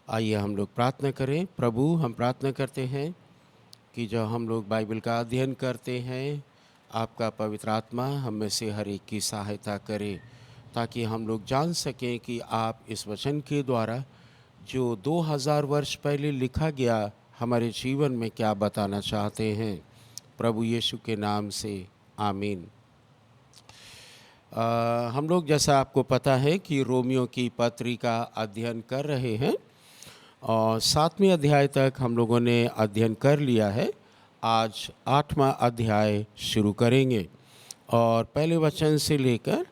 आइए हम लोग प्रार्थना करें। प्रभु, हम प्रार्थना करते हैं कि जब हम लोग बाइबल का अध्ययन करते हैं, आपका पवित्र आत्मा हम में से हर एक की सहायता करे, ताकि हम लोग जान सकें कि आप इस वचन के द्वारा जो 2000 वर्ष पहले लिखा गया हमारे जीवन में क्या बताना चाहते हैं। प्रभु यीशु के नाम से आमीन। हम लोग, जैसा आपको पता है, कि रोमियो की पत्री का अध्ययन कर रहे हैं और 7वें अध्याय तक हम लोगों ने अध्ययन कर लिया है। आज 8वां अध्याय शुरू करेंगे और पहले वचन से लेकर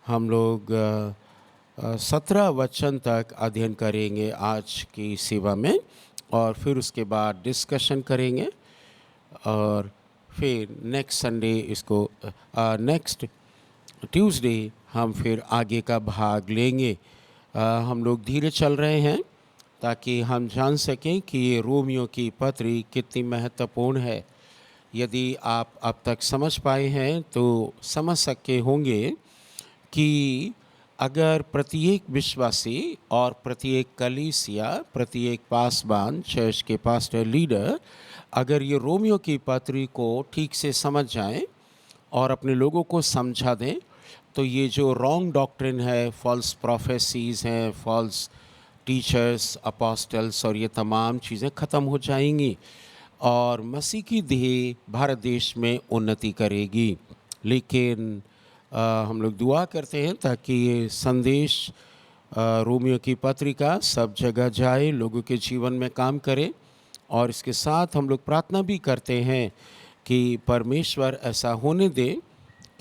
हम लोग 17 वचन तक अध्ययन करेंगे आज की सेवा में, और फिर उसके बाद डिस्कशन करेंगे और फिर नेक्स्ट संडे इसको नेक्स्ट ट्यूसडे हम फिर आगे का भाग लेंगे। हम लोग धीरे चल रहे हैं ताकि हम जान सकें कि ये रोमियो की पत्री कितनी महत्वपूर्ण है। यदि आप अब तक समझ पाए हैं तो समझ सके होंगे कि अगर प्रत्येक विश्वासी और प्रत्येक कलीसिया, प्रत्येक पासबान, चर्च के पास्टर, लीडर, अगर ये रोमियो की पत्री को ठीक से समझ जाएं और अपने लोगों को समझा दें, तो ये जो रॉन्ग डॉक्ट्रिन है, फॉल्स प्रोफेसीज़ हैं, फॉल्स टीचर्स, अपोस्टल्स और ये तमाम चीज़ें ख़त्म हो जाएंगी और मसीह की देह भारत देश में उन्नति करेगी। लेकिन हम लोग दुआ करते हैं ताकि ये संदेश रोमियो की पत्रिका सब जगह जाए, लोगों के जीवन में काम करे, और इसके साथ हम लोग प्रार्थना भी करते हैं कि परमेश्वर ऐसा होने दे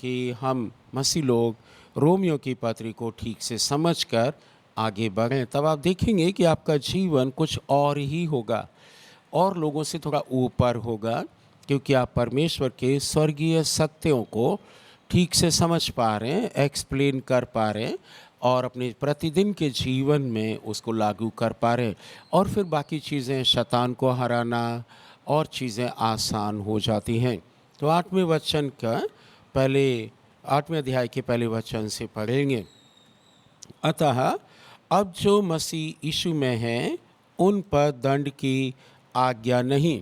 कि हम मसीह लोग रोमियो की पत्री को ठीक से समझकर आगे बढ़ें। तब आप देखेंगे कि आपका जीवन कुछ और ही होगा और लोगों से थोड़ा ऊपर होगा, क्योंकि आप परमेश्वर के स्वर्गीय सत्यों को ठीक से समझ पा रहे हैं, एक्सप्लेन कर पा रहे हैं और अपने प्रतिदिन के जीवन में उसको लागू कर पा रहे हैं, और फिर बाकी चीज़ें, शैतान को हराना और चीज़ें आसान हो जाती हैं। तो 8वें वचन का पहले 8वें अध्याय के पहले वचन से पढ़ेंगे। अतः अब जो मसीह यीशु में हैं, उन पर दंड की आज्ञा नहीं,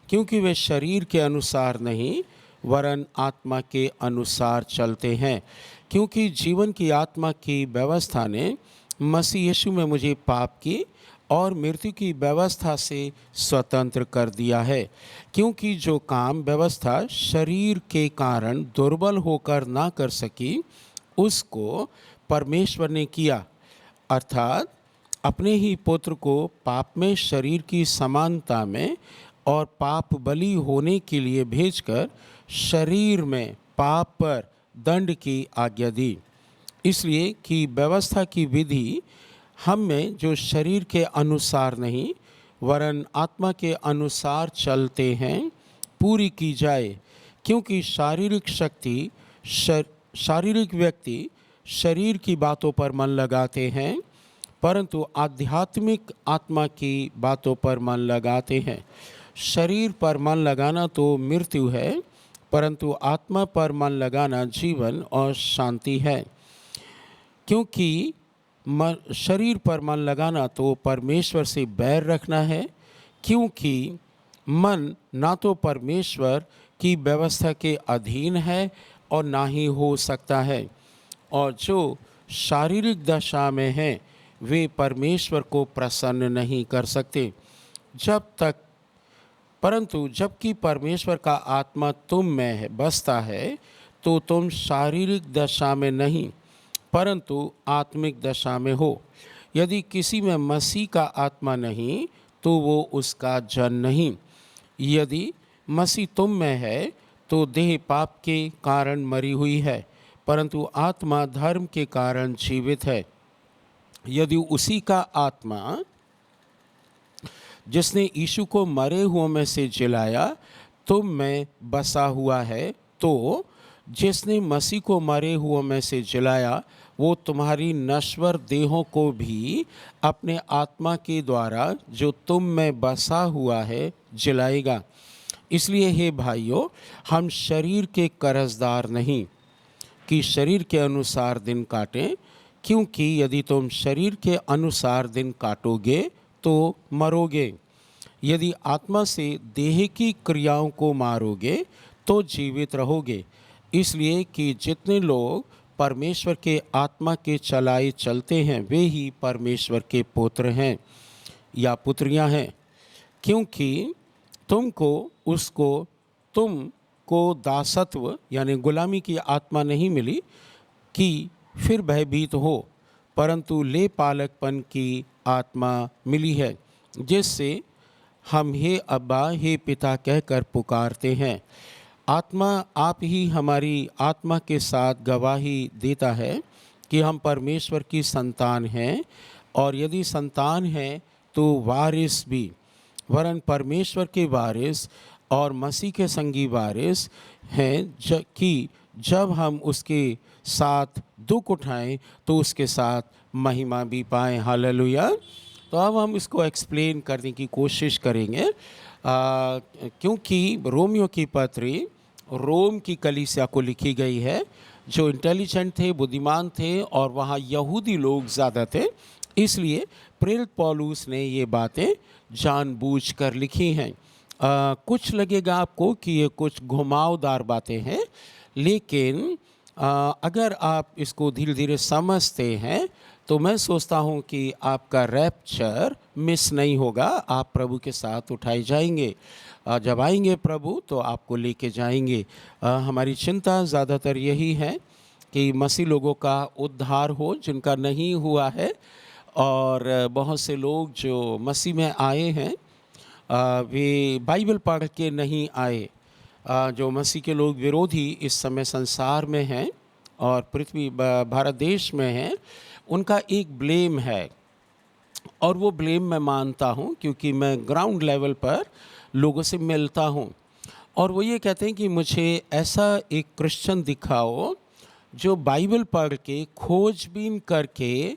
क्योंकि वे शरीर के अनुसार नहीं वरन आत्मा के अनुसार चलते हैं। क्योंकि जीवन की आत्मा की व्यवस्था ने मसीह यीशु में मुझे पाप की और मृत्यु की व्यवस्था से स्वतंत्र कर दिया है। क्योंकि जो काम व्यवस्था शरीर के कारण दुर्बल होकर ना कर सकी, उसको परमेश्वर ने किया, अर्थात अपने ही पुत्र को पाप में शरीर की समानता में और पाप बलि होने के लिए भेजकर शरीर में पाप पर दंड की आज्ञा दी। इसलिए कि व्यवस्था की विधि हम में जो शरीर के अनुसार नहीं वरन आत्मा के अनुसार चलते हैं पूरी की जाए। क्योंकि शारीरिक व्यक्ति शरीर की बातों पर मन लगाते हैं, परंतु आध्यात्मिक आत्मा की बातों पर मन लगाते हैं। शरीर पर मन लगाना तो मृत्यु है, परंतु आत्मा पर मन लगाना जीवन और शांति है। क्योंकि शरीर पर मन लगाना तो परमेश्वर से बैर रखना है, क्योंकि मन ना तो परमेश्वर की व्यवस्था के अधीन है और ना ही हो सकता है, और जो शारीरिक दशा में हैं वे परमेश्वर को प्रसन्न नहीं कर सकते परंतु जबकि परमेश्वर का आत्मा तुम में बसता है, तो तुम शारीरिक दशा में नहीं परंतु आत्मिक दशा में हो। यदि किसी में मसीह का आत्मा नहीं तो वो उसका जन नहीं। यदि मसीह तुम में है तो देह पाप के कारण मरी हुई है, परंतु आत्मा धर्म के कारण जीवित है। यदि उसी का आत्मा जिसने यीशु को मरे हुओं में से जिलाया तुम में बसा हुआ है, तो जिसने मसीह को मरे हुओं में से जिलाया वो तुम्हारी नश्वर देहों को भी अपने आत्मा के द्वारा जो तुम में बसा हुआ है जिलाएगा। इसलिए हे भाइयों, हम शरीर के कर्जदार नहीं कि शरीर के अनुसार दिन काटें, क्योंकि यदि तुम शरीर के अनुसार दिन काटोगे तो मरोगे। यदि आत्मा से देह की क्रियाओं को मारोगे तो जीवित रहोगे। इसलिए कि जितने लोग परमेश्वर के आत्मा के चलाए चलते हैं वे ही परमेश्वर के पुत्र हैं या पुत्रियां हैं। क्योंकि तुमको दासत्व यानी गुलामी की आत्मा नहीं मिली कि फिर भयभीत हो, परंतु ले पालकपन की आत्मा मिली है, जिससे हम हे अब्बा हे पिता कहकर पुकारते हैं। आत्मा आप ही हमारी आत्मा के साथ गवाही देता है कि हम परमेश्वर की संतान हैं, और यदि संतान हैं तो वारिस भी, वरन परमेश्वर के वारिस और मसीह के संगी वारिस हैं, कि जब हम उसके साथ दुख उठाएं तो उसके साथ महिमा भी पाएं। हालेलुया। तो अब हम इसको एक्सप्लेन करने की कोशिश करेंगे, क्योंकि रोमियो की पत्री रोम की कलीसिया को लिखी गई है, जो इंटेलिजेंट थे, बुद्धिमान थे, और वहाँ यहूदी लोग ज़्यादा थे। इसलिए प्रेरित पौलुस ने ये बातें जानबूझकर लिखी हैं। कुछ लगेगा आपको कि ये कुछ घुमावदार बातें हैं, लेकिन अगर आप इसको धीरे धीरे समझते हैं तो मैं सोचता हूँ कि आपका रैप्चर मिस नहीं होगा। आप प्रभु के साथ उठाए जाएंगे। जब आएंगे प्रभु तो आपको लेके जाएंगे। हमारी चिंता ज़्यादातर यही है कि मसीह लोगों का उद्धार हो जिनका नहीं हुआ है, और बहुत से लोग जो मसीह में आए हैं वे बाइबल पढ़ के नहीं आए। जो मसीह के लोग विरोधी इस समय संसार में हैं और पृथ्वी भारत देश में हैं, उनका एक ब्लेम है, और वो ब्लेम मैं मानता हूँ क्योंकि मैं ग्राउंड लेवल पर लोगों से मिलता हूँ, और वो ये कहते हैं कि मुझे ऐसा एक क्रिश्चियन दिखाओ जो बाइबल पढ़ के खोजबीन करके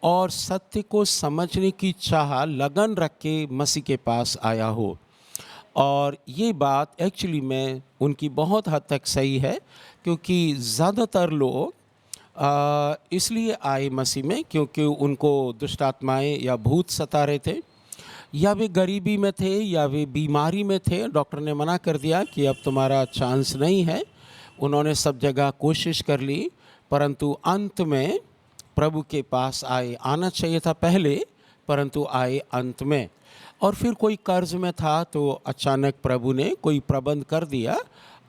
और सत्य को समझने की चाह लगन रख के मसीह के पास आया हो। और ये बात एक्चुअली में उनकी बहुत हद तक सही है, क्योंकि ज़्यादातर लोग इसलिए आए मसीह में क्योंकि उनको दुष्ट आत्माएं या भूत सता रहे थे, या वे गरीबी में थे, या वे बीमारी में थे। डॉक्टर ने मना कर दिया कि अब तुम्हारा चांस नहीं है। उन्होंने सब जगह कोशिश कर ली, परंतु अंत में प्रभु के पास आए। आना चाहिए था पहले, परंतु आए अंत में। और फिर कोई कर्ज में था तो अचानक प्रभु ने कोई प्रबंध कर दिया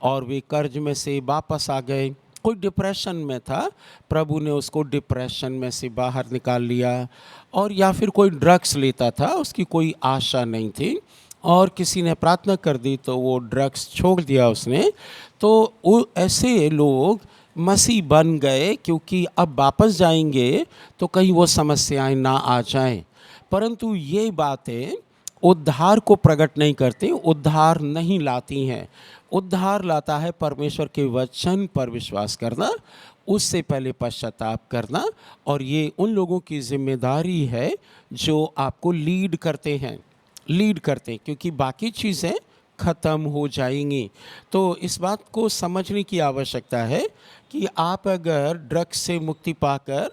और वे कर्ज में से वापस आ गए। कोई डिप्रेशन में था, प्रभु ने उसको डिप्रेशन में से बाहर निकाल लिया। और या फिर कोई ड्रग्स लेता था, उसकी कोई आशा नहीं थी, और किसी ने प्रार्थना कर दी तो वो ड्रग्स छोड़ दिया उसने। तो वो ऐसे लोग मसीह बन गए, क्योंकि अब वापस जाएंगे तो कहीं वो समस्याएं ना आ जाएं। परंतु ये बातें उद्धार को प्रकट नहीं करती, उद्धार नहीं लाती हैं। उद्धार लाता है परमेश्वर के वचन पर विश्वास करना, उससे पहले पश्चाताप करना, और ये उन लोगों की जिम्मेदारी है जो आपको लीड करते हैं, क्योंकि बाकी चीज़ें ख़त्म हो जाएंगी। तो इस बात को समझने की आवश्यकता है कि आप अगर ड्रग्स से मुक्ति पाकर,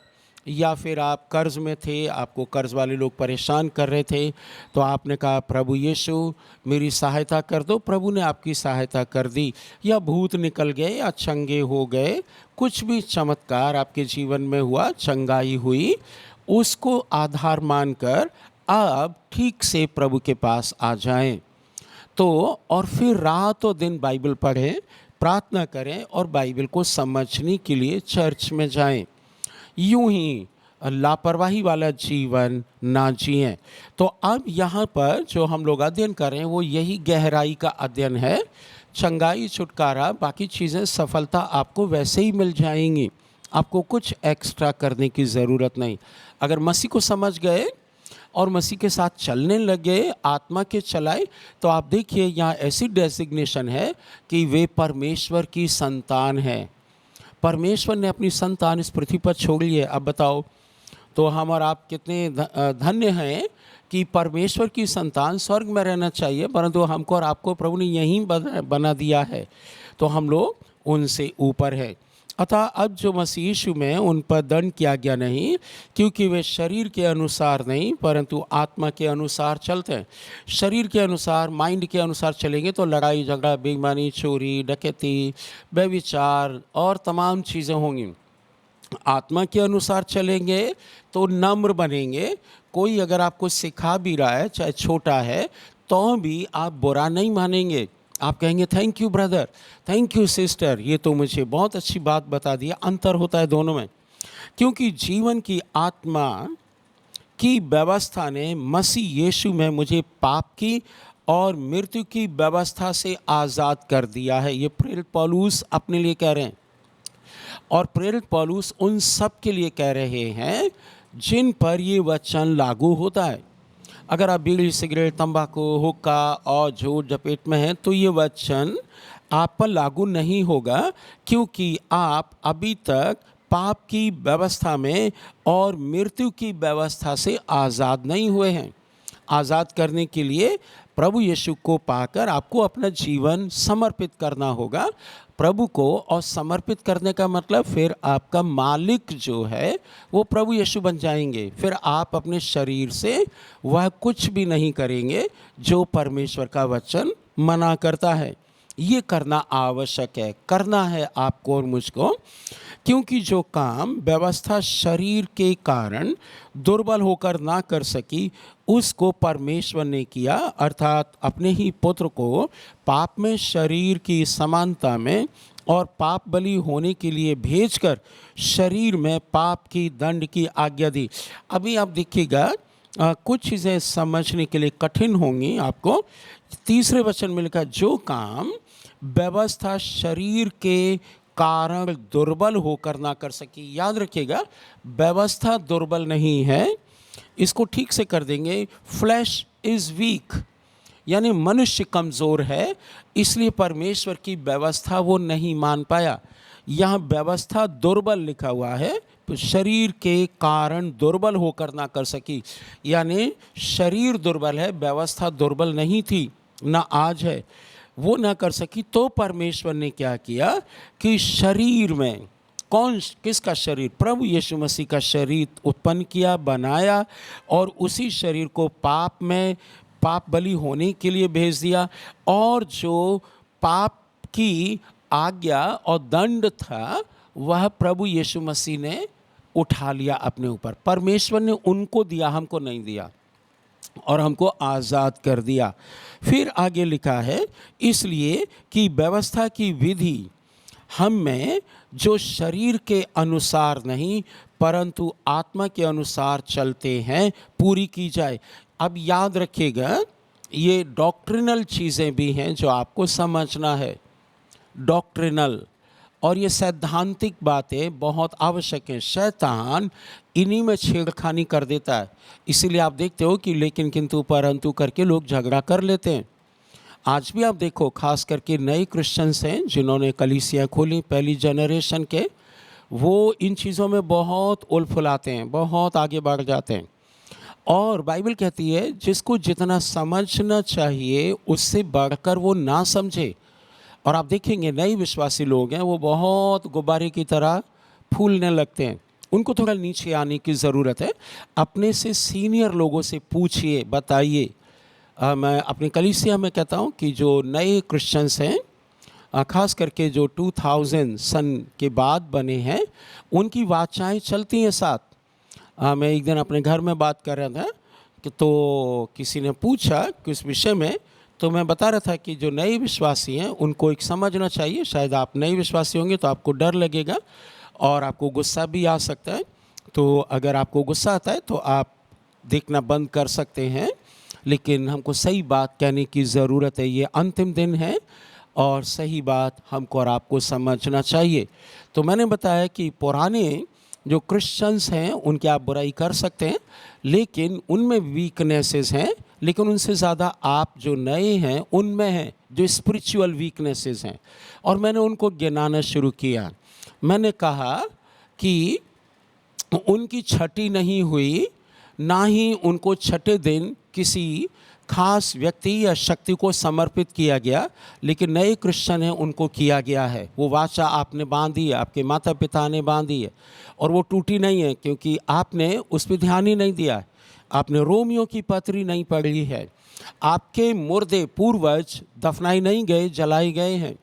या फिर आप कर्ज में थे, आपको कर्ज वाले लोग परेशान कर रहे थे, तो आपने कहा प्रभु यीशु मेरी सहायता कर दो, प्रभु ने आपकी सहायता कर दी। या भूत निकल गए, या चंगे हो गए, कुछ भी चमत्कार आपके जीवन में हुआ, चंगाई हुई, उसको आधार मानकर आप ठीक से प्रभु के पास आ जाएं। तो और फिर रातों दिन बाइबल पढ़ें, प्रार्थना करें, और बाइबल को समझने के लिए चर्च में जाएं। यूं ही लापरवाही वाला जीवन ना जिएं। तो अब यहाँ पर जो हम लोग अध्ययन कर रहे हैं वो यही गहराई का अध्ययन है। चंगाई, छुटकारा, बाकी चीज़ें, सफलता आपको वैसे ही मिल जाएंगी, आपको कुछ एक्स्ट्रा करने की ज़रूरत नहीं। अगर मसीह को समझ गए और मसीह के साथ चलने लगे, आत्मा के चलाए, तो आप देखिए यहाँ ऐसी डेजिग्नेशन है कि वे परमेश्वर की संतान है। परमेश्वर ने अपनी संतान इस पृथ्वी पर छोड़ ली है। अब बताओ, तो हम और आप कितने धन्य हैं कि परमेश्वर की संतान। स्वर्ग में रहना चाहिए, परंतु हमको और आपको प्रभु ने यहीं बना दिया है, तो हम लोग उनसे ऊपर है। अतः अब जो मसीह यीशु में उन पर दंड किया गया नहीं, क्योंकि वे शरीर के अनुसार नहीं परंतु आत्मा के अनुसार चलते हैं। शरीर के अनुसार, माइंड के अनुसार चलेंगे तो लड़ाई झगड़ा, बेईमानी, चोरी, डकैती, व्यभिचार और तमाम चीज़ें होंगी। आत्मा के अनुसार चलेंगे तो नम्र बनेंगे। कोई अगर आपको सिखा भी रहा है, चाहे छोटा है, तो भी आप बुरा नहीं मानेंगे। आप कहेंगे thank you brother, thank you sister, ये तो मुझे बहुत अच्छी बात बता दिया। अंतर होता है दोनों में, क्योंकि जीवन की आत्मा की व्यवस्था ने मसीह यीशु में मुझे पाप की और मृत्यु की व्यवस्था से आज़ाद कर दिया है। ये प्रेरित पौलुस अपने लिए कह रहे हैं, और प्रेरित पौलुस उन सब के लिए कह रहे हैं जिन पर ये वचन लागू होता है। अगर आप बीड़ी, सिगरेट, तंबाकू, हुक्का और झूठ झपेट में हैं तो ये वचन आप पर लागू नहीं होगा, क्योंकि आप अभी तक पाप की व्यवस्था में और मृत्यु की व्यवस्था से आज़ाद नहीं हुए हैं। आज़ाद करने के लिए प्रभु यीशु को पाकर आपको अपना जीवन समर्पित करना होगा प्रभु को। और समर्पित करने का मतलब फिर आपका मालिक जो है वो प्रभु यीशु बन जाएंगे। फिर आप अपने शरीर से वह कुछ भी नहीं करेंगे जो परमेश्वर का वचन मना करता है। ये करना आवश्यक है, करना है आपको और मुझको, क्योंकि जो काम व्यवस्था शरीर के कारण दुर्बल होकर ना कर सकी उसको परमेश्वर ने किया, अर्थात अपने ही पुत्र को पाप में शरीर की समानता में और पाप बलि होने के लिए भेजकर शरीर में पाप की दंड की आज्ञा दी। अभी आप देखिएगा कुछ चीज़ें समझने के लिए कठिन होंगी आपको। तीसरे वचन में लिखा, जो काम व्यवस्था शरीर के कारण दुर्बल होकर ना कर सकी। याद रखिएगा, व्यवस्था दुर्बल नहीं है, इसको ठीक से कर देंगे। फ्लैश इज़ वीक, यानी मनुष्य कमज़ोर है, इसलिए परमेश्वर की व्यवस्था वो नहीं मान पाया। यहाँ व्यवस्था दुर्बल लिखा हुआ है, तो शरीर के कारण दुर्बल होकर ना कर सकी, यानी शरीर दुर्बल है, व्यवस्था दुर्बल नहीं थी, ना आज है, वो ना कर सकी। तो परमेश्वर ने क्या किया कि शरीर में, किसका शरीर? प्रभु यीशु मसीह का शरीर उत्पन्न किया, बनाया, और उसी शरीर को पाप बलि होने के लिए भेज दिया। और जो पाप की आज्ञा और दंड था वह प्रभु यीशु मसीह ने उठा लिया अपने ऊपर। परमेश्वर ने उनको दिया, हमको नहीं दिया, और हमको आज़ाद कर दिया। फिर आगे लिखा है, इसलिए कि व्यवस्था की विधि हम में जो शरीर के अनुसार नहीं परंतु आत्मा के अनुसार चलते हैं पूरी की जाए। अब याद रखिएगा, ये डॉक्ट्रिनल चीज़ें भी हैं जो आपको समझना है, डॉक्ट्रिनल, और ये सैद्धांतिक बातें बहुत आवश्यक हैं। शैतान इन्हीं में छेड़खानी कर देता है, इसीलिए आप देखते हो कि लेकिन, किंतु, परंतु करके लोग झगड़ा कर लेते हैं। आज भी आप देखो, खास करके नए क्रिश्चियंस हैं जिन्होंने कलीसियाँ खोली, पहली जनरेशन के, वो इन चीज़ों में बहुत उलफुलाते हैं, बहुत आगे बढ़ जाते हैं। और बाइबल कहती है जिसको जितना समझना चाहिए उससे बढ़कर वो ना समझे। और आप देखेंगे नए विश्वासी लोग हैं, वो बहुत गुब्बारे की तरह फूलने लगते हैं। उनको थोड़ा नीचे आने की ज़रूरत है। अपने से सीनियर लोगों से पूछिए, बताइए। मैं अपनी कलीसिया में कहता हूँ कि जो नए क्रिश्चियंस हैं, ख़ास करके जो 2000 सन के बाद बने हैं, उनकी वाचाएँ चलती हैं साथ। मैं एक दिन अपने घर में बात कर रहा था कि तो किसी ने पूछा कि उस विषय में, तो मैं बता रहा था कि जो नए विश्वासी हैं उनको एक समझना चाहिए। शायद आप नए विश्वासी होंगे तो आपको डर लगेगा और आपको गुस्सा भी आ सकता है। तो अगर आपको गुस्सा आता है तो आप देखना बंद कर सकते हैं, लेकिन हमको सही बात कहने की ज़रूरत है। ये अंतिम दिन है और सही बात हमको और आपको समझना चाहिए। तो मैंने बताया कि पुराने जो क्रिश्चियंस हैं उनकी आप बुराई कर सकते हैं, लेकिन उनमें वीकनेसेस हैं, लेकिन उनसे ज़्यादा आप जो नए हैं उनमें हैं जो स्पिरिचुअल वीकनेसेस हैं, और मैंने उनको गिनाना शुरू किया। मैंने कहा कि उनकी छठी नहीं हुई, ना ही उनको छठे दिन किसी खास व्यक्ति या शक्ति को समर्पित किया गया, लेकिन नए क्रिश्चियन हैं उनको किया गया है। वो वाचा आपने बांधी है, आपके माता पिता ने बांधी है और वो टूटी नहीं है, क्योंकि आपने उस पर ध्यान ही नहीं दिया है। आपने रोमियो की पत्री नहीं पढ़ी है। आपके मुर्दे पूर्वज दफनाए नहीं गए, जलाए गए हैं।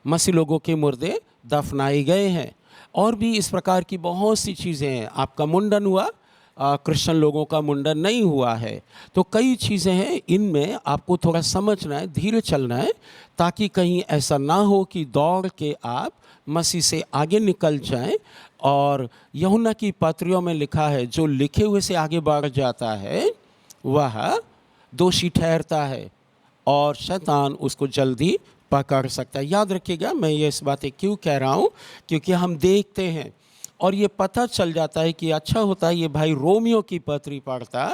मसीह लोगों के मुर्दे दफनाए गए हैं। और भी इस प्रकार की बहुत सी चीज़ें हैं। आपका मुंडन हुआ, क्रिश्चियन लोगों का मुंडन नहीं हुआ है। तो कई चीज़ें हैं, इनमें आपको थोड़ा समझना है, धीरे चलना है, ताकि कहीं ऐसा ना हो कि दौड़ के आप मसीह से आगे निकल जाएं। और यूहन्ना की पत्रियों में लिखा है, जो लिखे हुए से आगे बढ़ जाता है वह दोषी ठहरता है और शैतान उसको जल्दी पकड़ सकता है। याद रखिएगा, मैं ये इस बातें क्यों कह रहा हूँ, क्योंकि हम देखते हैं और ये पता चल जाता है कि अच्छा होता है ये भाई रोमियो की पत्री पढ़ता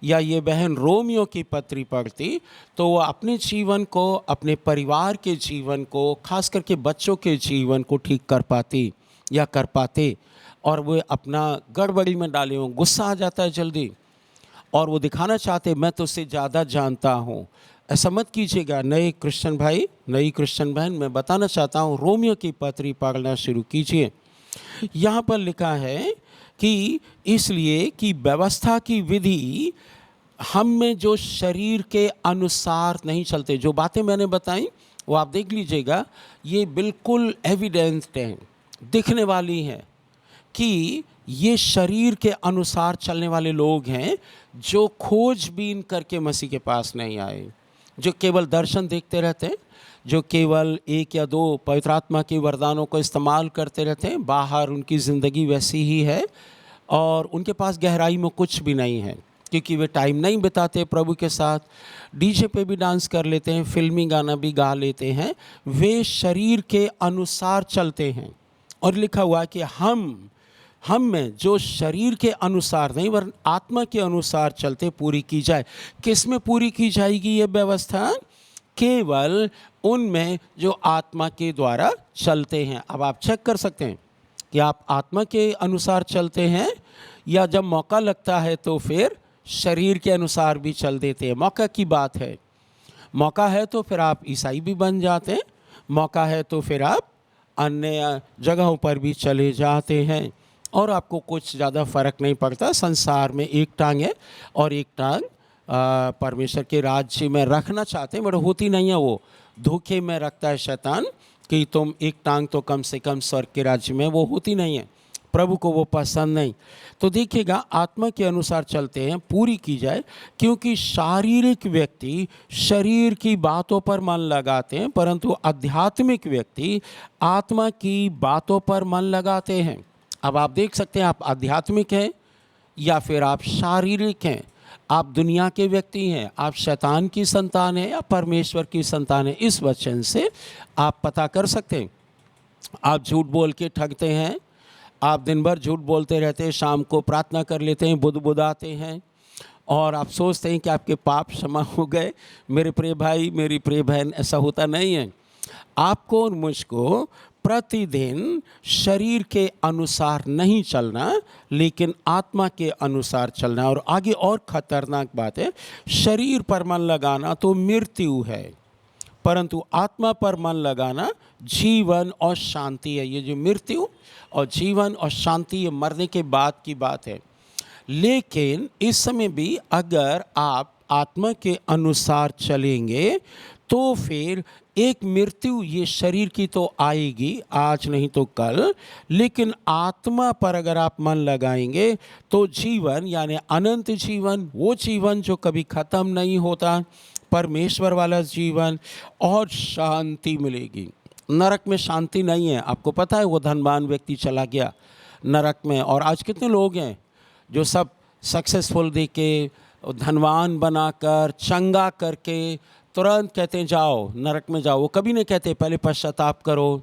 या ये बहन रोमियो की पत्री पढ़ती, तो वो अपने जीवन को, अपने परिवार के जीवन को, खास करके बच्चों के जीवन को ठीक कर पाती या कर पाते। और वो अपना गड़बड़ी में डाले हों, गुस्सा आ जाता है जल्दी और वो दिखाना चाहते मैं तो उससे ज़्यादा जानता हूँ। ऐसा मत कीजिएगा नए क्रिश्चियन भाई, नई क्रिश्चियन बहन, मैं बताना चाहता हूँ रोमियो की पत्री पढ़ना शुरू कीजिए। यहाँ पर लिखा है कि इसलिए कि व्यवस्था की विधि हम में जो शरीर के अनुसार नहीं चलते। जो बातें मैंने बताई वो आप देख लीजिएगा, ये बिल्कुल एविडेंस्ड हैं, दिखने वाली हैं कि ये शरीर के अनुसार चलने वाले लोग हैं जो खोजबीन करके मसीह के पास नहीं आए, जो केवल दर्शन देखते रहते हैं, जो केवल एक या दो पवित्र आत्मा के वरदानों को इस्तेमाल करते रहते हैं। बाहर उनकी ज़िंदगी वैसी ही है और उनके पास गहराई में कुछ भी नहीं है, क्योंकि वे टाइम नहीं बिताते प्रभु के साथ। डीजे पे भी डांस कर लेते हैं, फिल्मी गाना भी गा लेते हैं। वे शरीर के अनुसार चलते हैं और लिखा हुआ है कि हम में जो शरीर के अनुसार नहीं वरन आत्मा के अनुसार चलते पूरी की जाए। किस में पूरी की जाएगी ये व्यवस्था? केवल उनमें जो आत्मा के द्वारा चलते हैं। अब आप चेक कर सकते हैं कि आप आत्मा के अनुसार चलते हैं या जब मौका लगता है तो फिर शरीर के अनुसार भी चल देते हैं। मौका की बात है, मौका है तो फिर आप ईसाई भी बन जाते हैं, मौका है तो फिर आप अन्य जगहों पर भी चले जाते हैं और आपको कुछ ज़्यादा फ़र्क नहीं पड़ता। संसार में एक टांग है और एक टांग परमेश्वर के राज्य में रखना चाहते हैं, बट होती नहीं है। वो धोखे में रखता है शैतान कि तुम एक टांग तो कम से कम स्वर्ग के राज्य में, वो होती नहीं है। प्रभु को वो पसंद नहीं। तो देखिएगा, आत्मा के अनुसार चलते हैं, पूरी की जाए, क्योंकि शारीरिक व्यक्ति शरीर की बातों पर मन लगाते हैं, परंतु आध्यात्मिक व्यक्ति आत्मा की बातों पर मन लगाते हैं। अब आप देख सकते हैं, आप आध्यात्मिक हैं या फिर आप शारीरिक हैं, आप दुनिया के व्यक्ति हैं, आप शैतान की संतान हैं या परमेश्वर की संतान हैं। इस वचन से आप पता कर सकते हैं। आप झूठ बोल के ठगते हैं, आप दिन भर झूठ बोलते रहते हैं, शाम को प्रार्थना कर लेते हैं, बुदबुदाते हैं और आप सोचते हैं कि आपके पाप क्षमा हो गए। मेरे प्रिय भाई, मेरी प्रिय बहन, ऐसा होता नहीं है। आपको और मुझको प्रतिदिन शरीर के अनुसार नहीं चलना, लेकिन आत्मा के अनुसार चलना। और आगे और खतरनाक बात है, शरीर पर मन लगाना तो मृत्यु है, परंतु आत्मा पर मन लगाना जीवन और शांति है। ये जो मृत्यु और जीवन और शांति, ये मरने के बाद की बात है। लेकिन इस समय भी अगर आप आत्मा के अनुसार चलेंगे तो फिर एक मृत्यु ये शरीर की तो आएगी, आज नहीं तो कल, लेकिन आत्मा पर अगर आप मन लगाएंगे तो जीवन, यानी अनंत जीवन, वो जीवन जो कभी ख़त्म नहीं होता, परमेश्वर वाला जीवन, और शांति मिलेगी। नरक में शांति नहीं है। आपको पता है, वो धनवान व्यक्ति चला गया नरक में, और आज कितने लोग हैं जो सब सक्सेसफुल देख के, धनवान बनाकर, चंगा करके तुरंत कहते हैं जाओ नरक में जाओ। वो कभी नहीं कहते पहले पश्चाताप करो,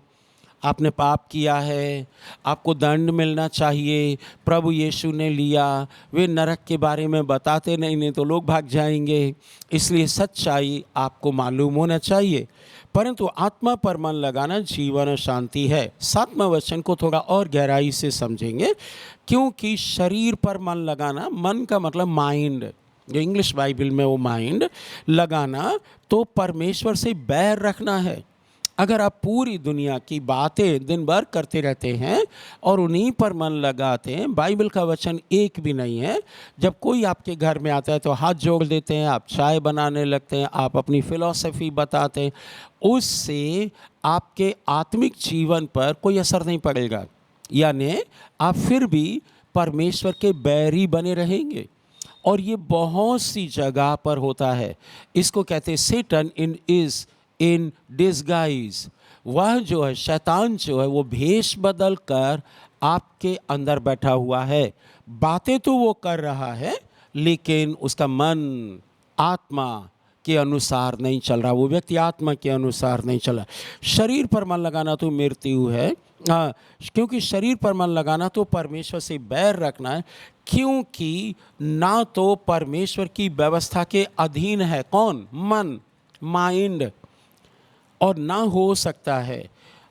आपने पाप किया है, आपको दंड मिलना चाहिए, प्रभु यीशु ने लिया। वे नरक के बारे में बताते नहीं तो लोग भाग जाएंगे। इसलिए सच्चाई आपको मालूम होना चाहिए। परंतु आत्मा पर मन लगाना जीवन और शांति है। 7वां वचन को थोड़ा और गहराई से समझेंगे, क्योंकि शरीर पर मन लगाना, मन का मतलब माइंड, जो इंग्लिश बाइबल में वो माइंड लगाना, तो परमेश्वर से बैर रखना है। अगर आप पूरी दुनिया की बातें दिन भर करते रहते हैं और उन्हीं पर मन लगाते हैं, बाइबल का वचन एक भी नहीं है। जब कोई आपके घर में आता है तो हाथ जोड़ देते हैं, आप चाय बनाने लगते हैं, आप अपनी फिलॉसफी बताते हैं, उससे आपके आत्मिक जीवन पर कोई असर नहीं पड़ेगा। यानी आप फिर भी परमेश्वर के बैरी बने रहेंगे। और ये बहुत सी जगह पर होता है। इसको कहते हैं सेटन इन डिसगाइज। वह जो है, शैतान जो है, वो भेष बदल कर आपके अंदर बैठा हुआ है। बातें तो वो कर रहा है, लेकिन उसका मन आत्मा के अनुसार नहीं चल रहा, वो व्यक्ति आत्मा के अनुसार नहीं चल रहा। शरीर पर मन लगाना तो मृत्यु है। हाँ, क्योंकि शरीर पर मन लगाना तो परमेश्वर से बैर रखना है, क्योंकि ना तो परमेश्वर की व्यवस्था के अधीन है कौन? मन, माइंड, और ना हो सकता है।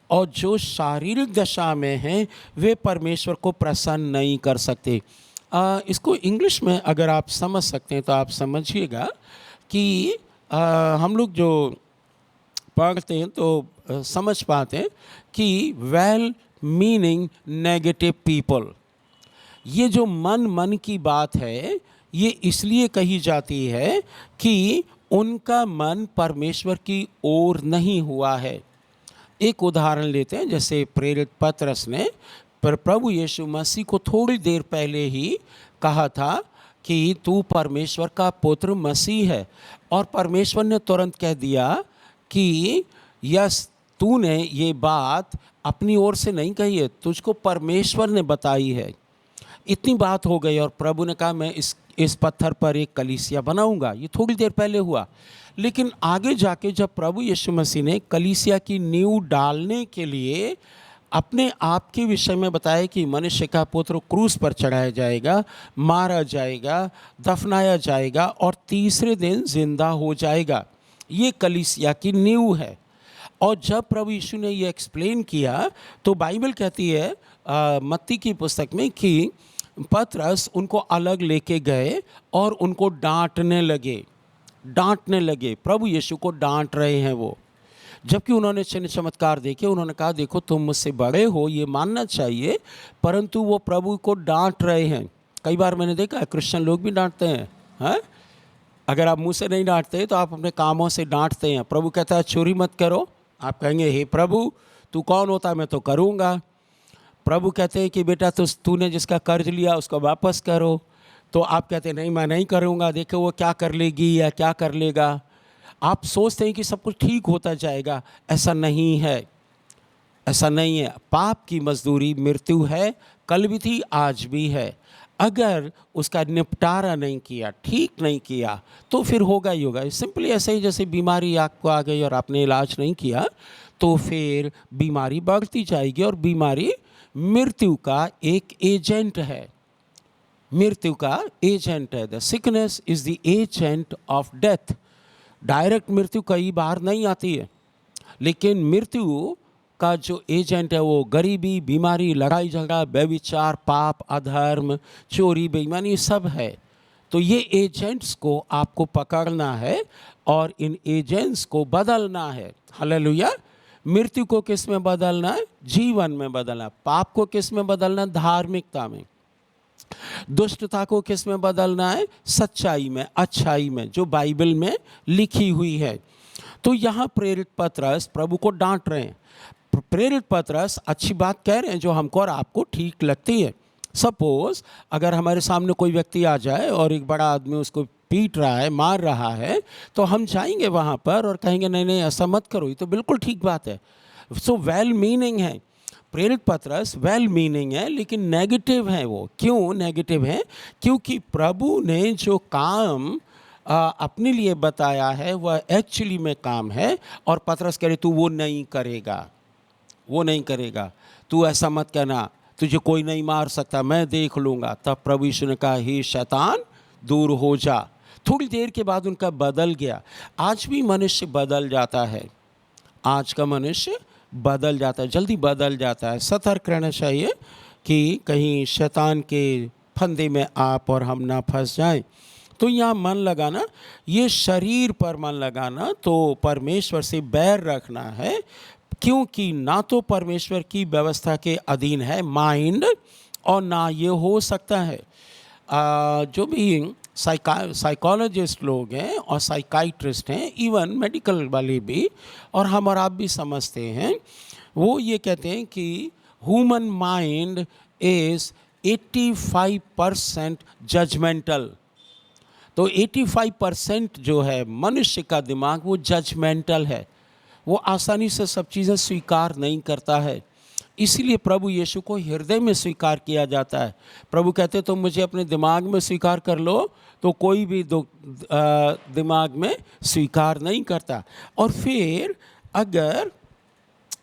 और जो शारीरिक दशा में हैं वे परमेश्वर को प्रसन्न नहीं कर सकते। इसको इंग्लिश में अगर आप समझ सकते हैं तो आप समझिएगा कि हम लोग जो पढ़ते हैं तो समझ पाते हैं कि वेल मीनिंग नेगेटिव पीपल, ये जो मन की बात है, ये इसलिए कही जाती है कि उनका मन परमेश्वर की ओर नहीं हुआ है। एक उदाहरण लेते हैं, जैसे प्रेरित पतरस ने प्रभु यीशु मसीह को थोड़ी देर पहले ही कहा था कि तू परमेश्वर का पुत्र मसीह है, और परमेश्वर ने तुरंत कह दिया कि यस, तूने ये बात अपनी ओर से नहीं कही है, तुझको परमेश्वर ने बताई है। इतनी बात हो गई और प्रभु ने कहा मैं इस पत्थर पर एक कलीसिया बनाऊंगा। ये थोड़ी देर पहले हुआ, लेकिन आगे जाके जब प्रभु यीशु मसीह ने कलीसिया की नींव डालने के लिए अपने आप के विषय में बताया कि मनुष्य का पुत्र क्रूस पर चढ़ाया जाएगा, मारा जाएगा, दफनाया जाएगा और तीसरे दिन जिंदा हो जाएगा, ये कलीसिया की नींव है। और जब प्रभु यीशु ने ये एक्सप्लेन किया तो बाइबल कहती है मत्ती की पुस्तक में कि पतरस उनको अलग लेके गए और उनको डांटने लगे। प्रभु यीशु को डांट रहे हैं वो, जबकि उन्होंने चिन्ह चमत्कार देखे। उन्होंने कहा देखो तुम मुझसे बड़े हो, ये मानना चाहिए, परंतु वो प्रभु को डांट रहे हैं। कई बार मैंने देखा है क्रिश्चियन लोग भी डांटते हैं, हाँ? अगर आप मुँह से नहीं डांटते तो आप अपने कामों से डांटते हैं। प्रभु कहता है चोरी मत करो, आप कहेंगे हे प्रभु तू कौन होता है मैं तो करूँगा। प्रभु कहते हैं कि बेटा तूने जिसका कर्ज लिया उसको वापस करो, तो आप कहते हैं नहीं मैं नहीं करूँगा, देखो वो क्या कर लेगी या क्या कर लेगा। आप सोचते हैं कि सब कुछ ठीक होता जाएगा, ऐसा नहीं है, ऐसा नहीं है। पाप की मजदूरी मृत्यु है, कल भी थी आज भी है। अगर उसका निपटारा नहीं किया, ठीक नहीं किया, तो फिर होगा ही होगा। सिंपली ऐसे ही जैसे बीमारी आपको आ गई और आपने इलाज नहीं किया तो फिर बीमारी बढ़ती जाएगी, और बीमारी मृत्यु का एक एजेंट है, मृत्यु का एजेंट है। The sickness is the agent of death. Direct मृत्यु कई बार नहीं आती है, लेकिन मृत्यु का जो एजेंट है वो गरीबी, बीमारी, लड़ाई झगड़ा, व्यभिचार, पाप, अधर्म, चोरी, बेईमानी सब है। तो ये एजेंट्स को आपको पकड़ना है और इन एजेंट्स को बदलना है। हालेलुया। मृत्यु को किस में बदलना है? जीवन में बदलना। पाप को किस में बदलना? धार्मिकता में। दुष्टता को किस में बदलना है? सच्चाई में, अच्छाई में, जो बाइबल में लिखी हुई है। तो यहाँ प्रेरित पतरस प्रभु को डांट रहे हैं। प्रेरित पतरस अच्छी बात कह रहे हैं जो हमको और आपको ठीक लगती है। सपोज अगर हमारे सामने कोई व्यक्ति आ जाए और एक बड़ा आदमी उसको पीट रहा है, मार रहा है, तो हम जाएंगे वहाँ पर और कहेंगे नहीं नहीं ऐसा मत करो, ये तो बिल्कुल ठीक बात है। सो वेल मीनिंग है। प्रेरित पतरस वेल मीनिंग है, लेकिन नेगेटिव है वो। क्यों नेगेटिव है? क्योंकि प्रभु ने जो काम अपने लिए बताया है वह एक्चुअली में काम है, और पतरस कह रहे तू वो नहीं करेगा, वो नहीं करेगा, तू ऐसा मत कहना, तुझे कोई नहीं मार सकता, मैं देख लूँगा। तब प्रभु यीशु ने कहा हे शैतान दूर हो जा। थोड़ी देर के बाद उनका बदल गया। आज भी मनुष्य बदल जाता है, आज का मनुष्य बदल जाता है, जल्दी बदल जाता है। सतर्क रहना चाहिए कि कहीं शैतान के फंदे में आप और हम ना फंस जाएं। तो यहाँ मन लगाना, ये शरीर पर मन लगाना तो परमेश्वर से बैर रखना है, क्योंकि ना तो परमेश्वर की व्यवस्था के अधीन है माइंड, और ना ये हो सकता है। जो भी साइकोलॉजिस्ट लोग हैं और साइकाइट्रिस्ट हैं, इवन मेडिकल वाले भी, और हम और आप भी समझते हैं, वो ये कहते हैं कि ह्यूमन माइंड इज़ 85% जजमेंटल। तो 85% जो है मनुष्य का दिमाग वो जजमेंटल है, वो आसानी से सब चीज़ें स्वीकार नहीं करता है। इसीलिए प्रभु यीशु को हृदय में स्वीकार किया जाता है। प्रभु कहते तो मुझे अपने दिमाग में स्वीकार कर लो, तो कोई भी दिमाग में स्वीकार नहीं करता। और फिर अगर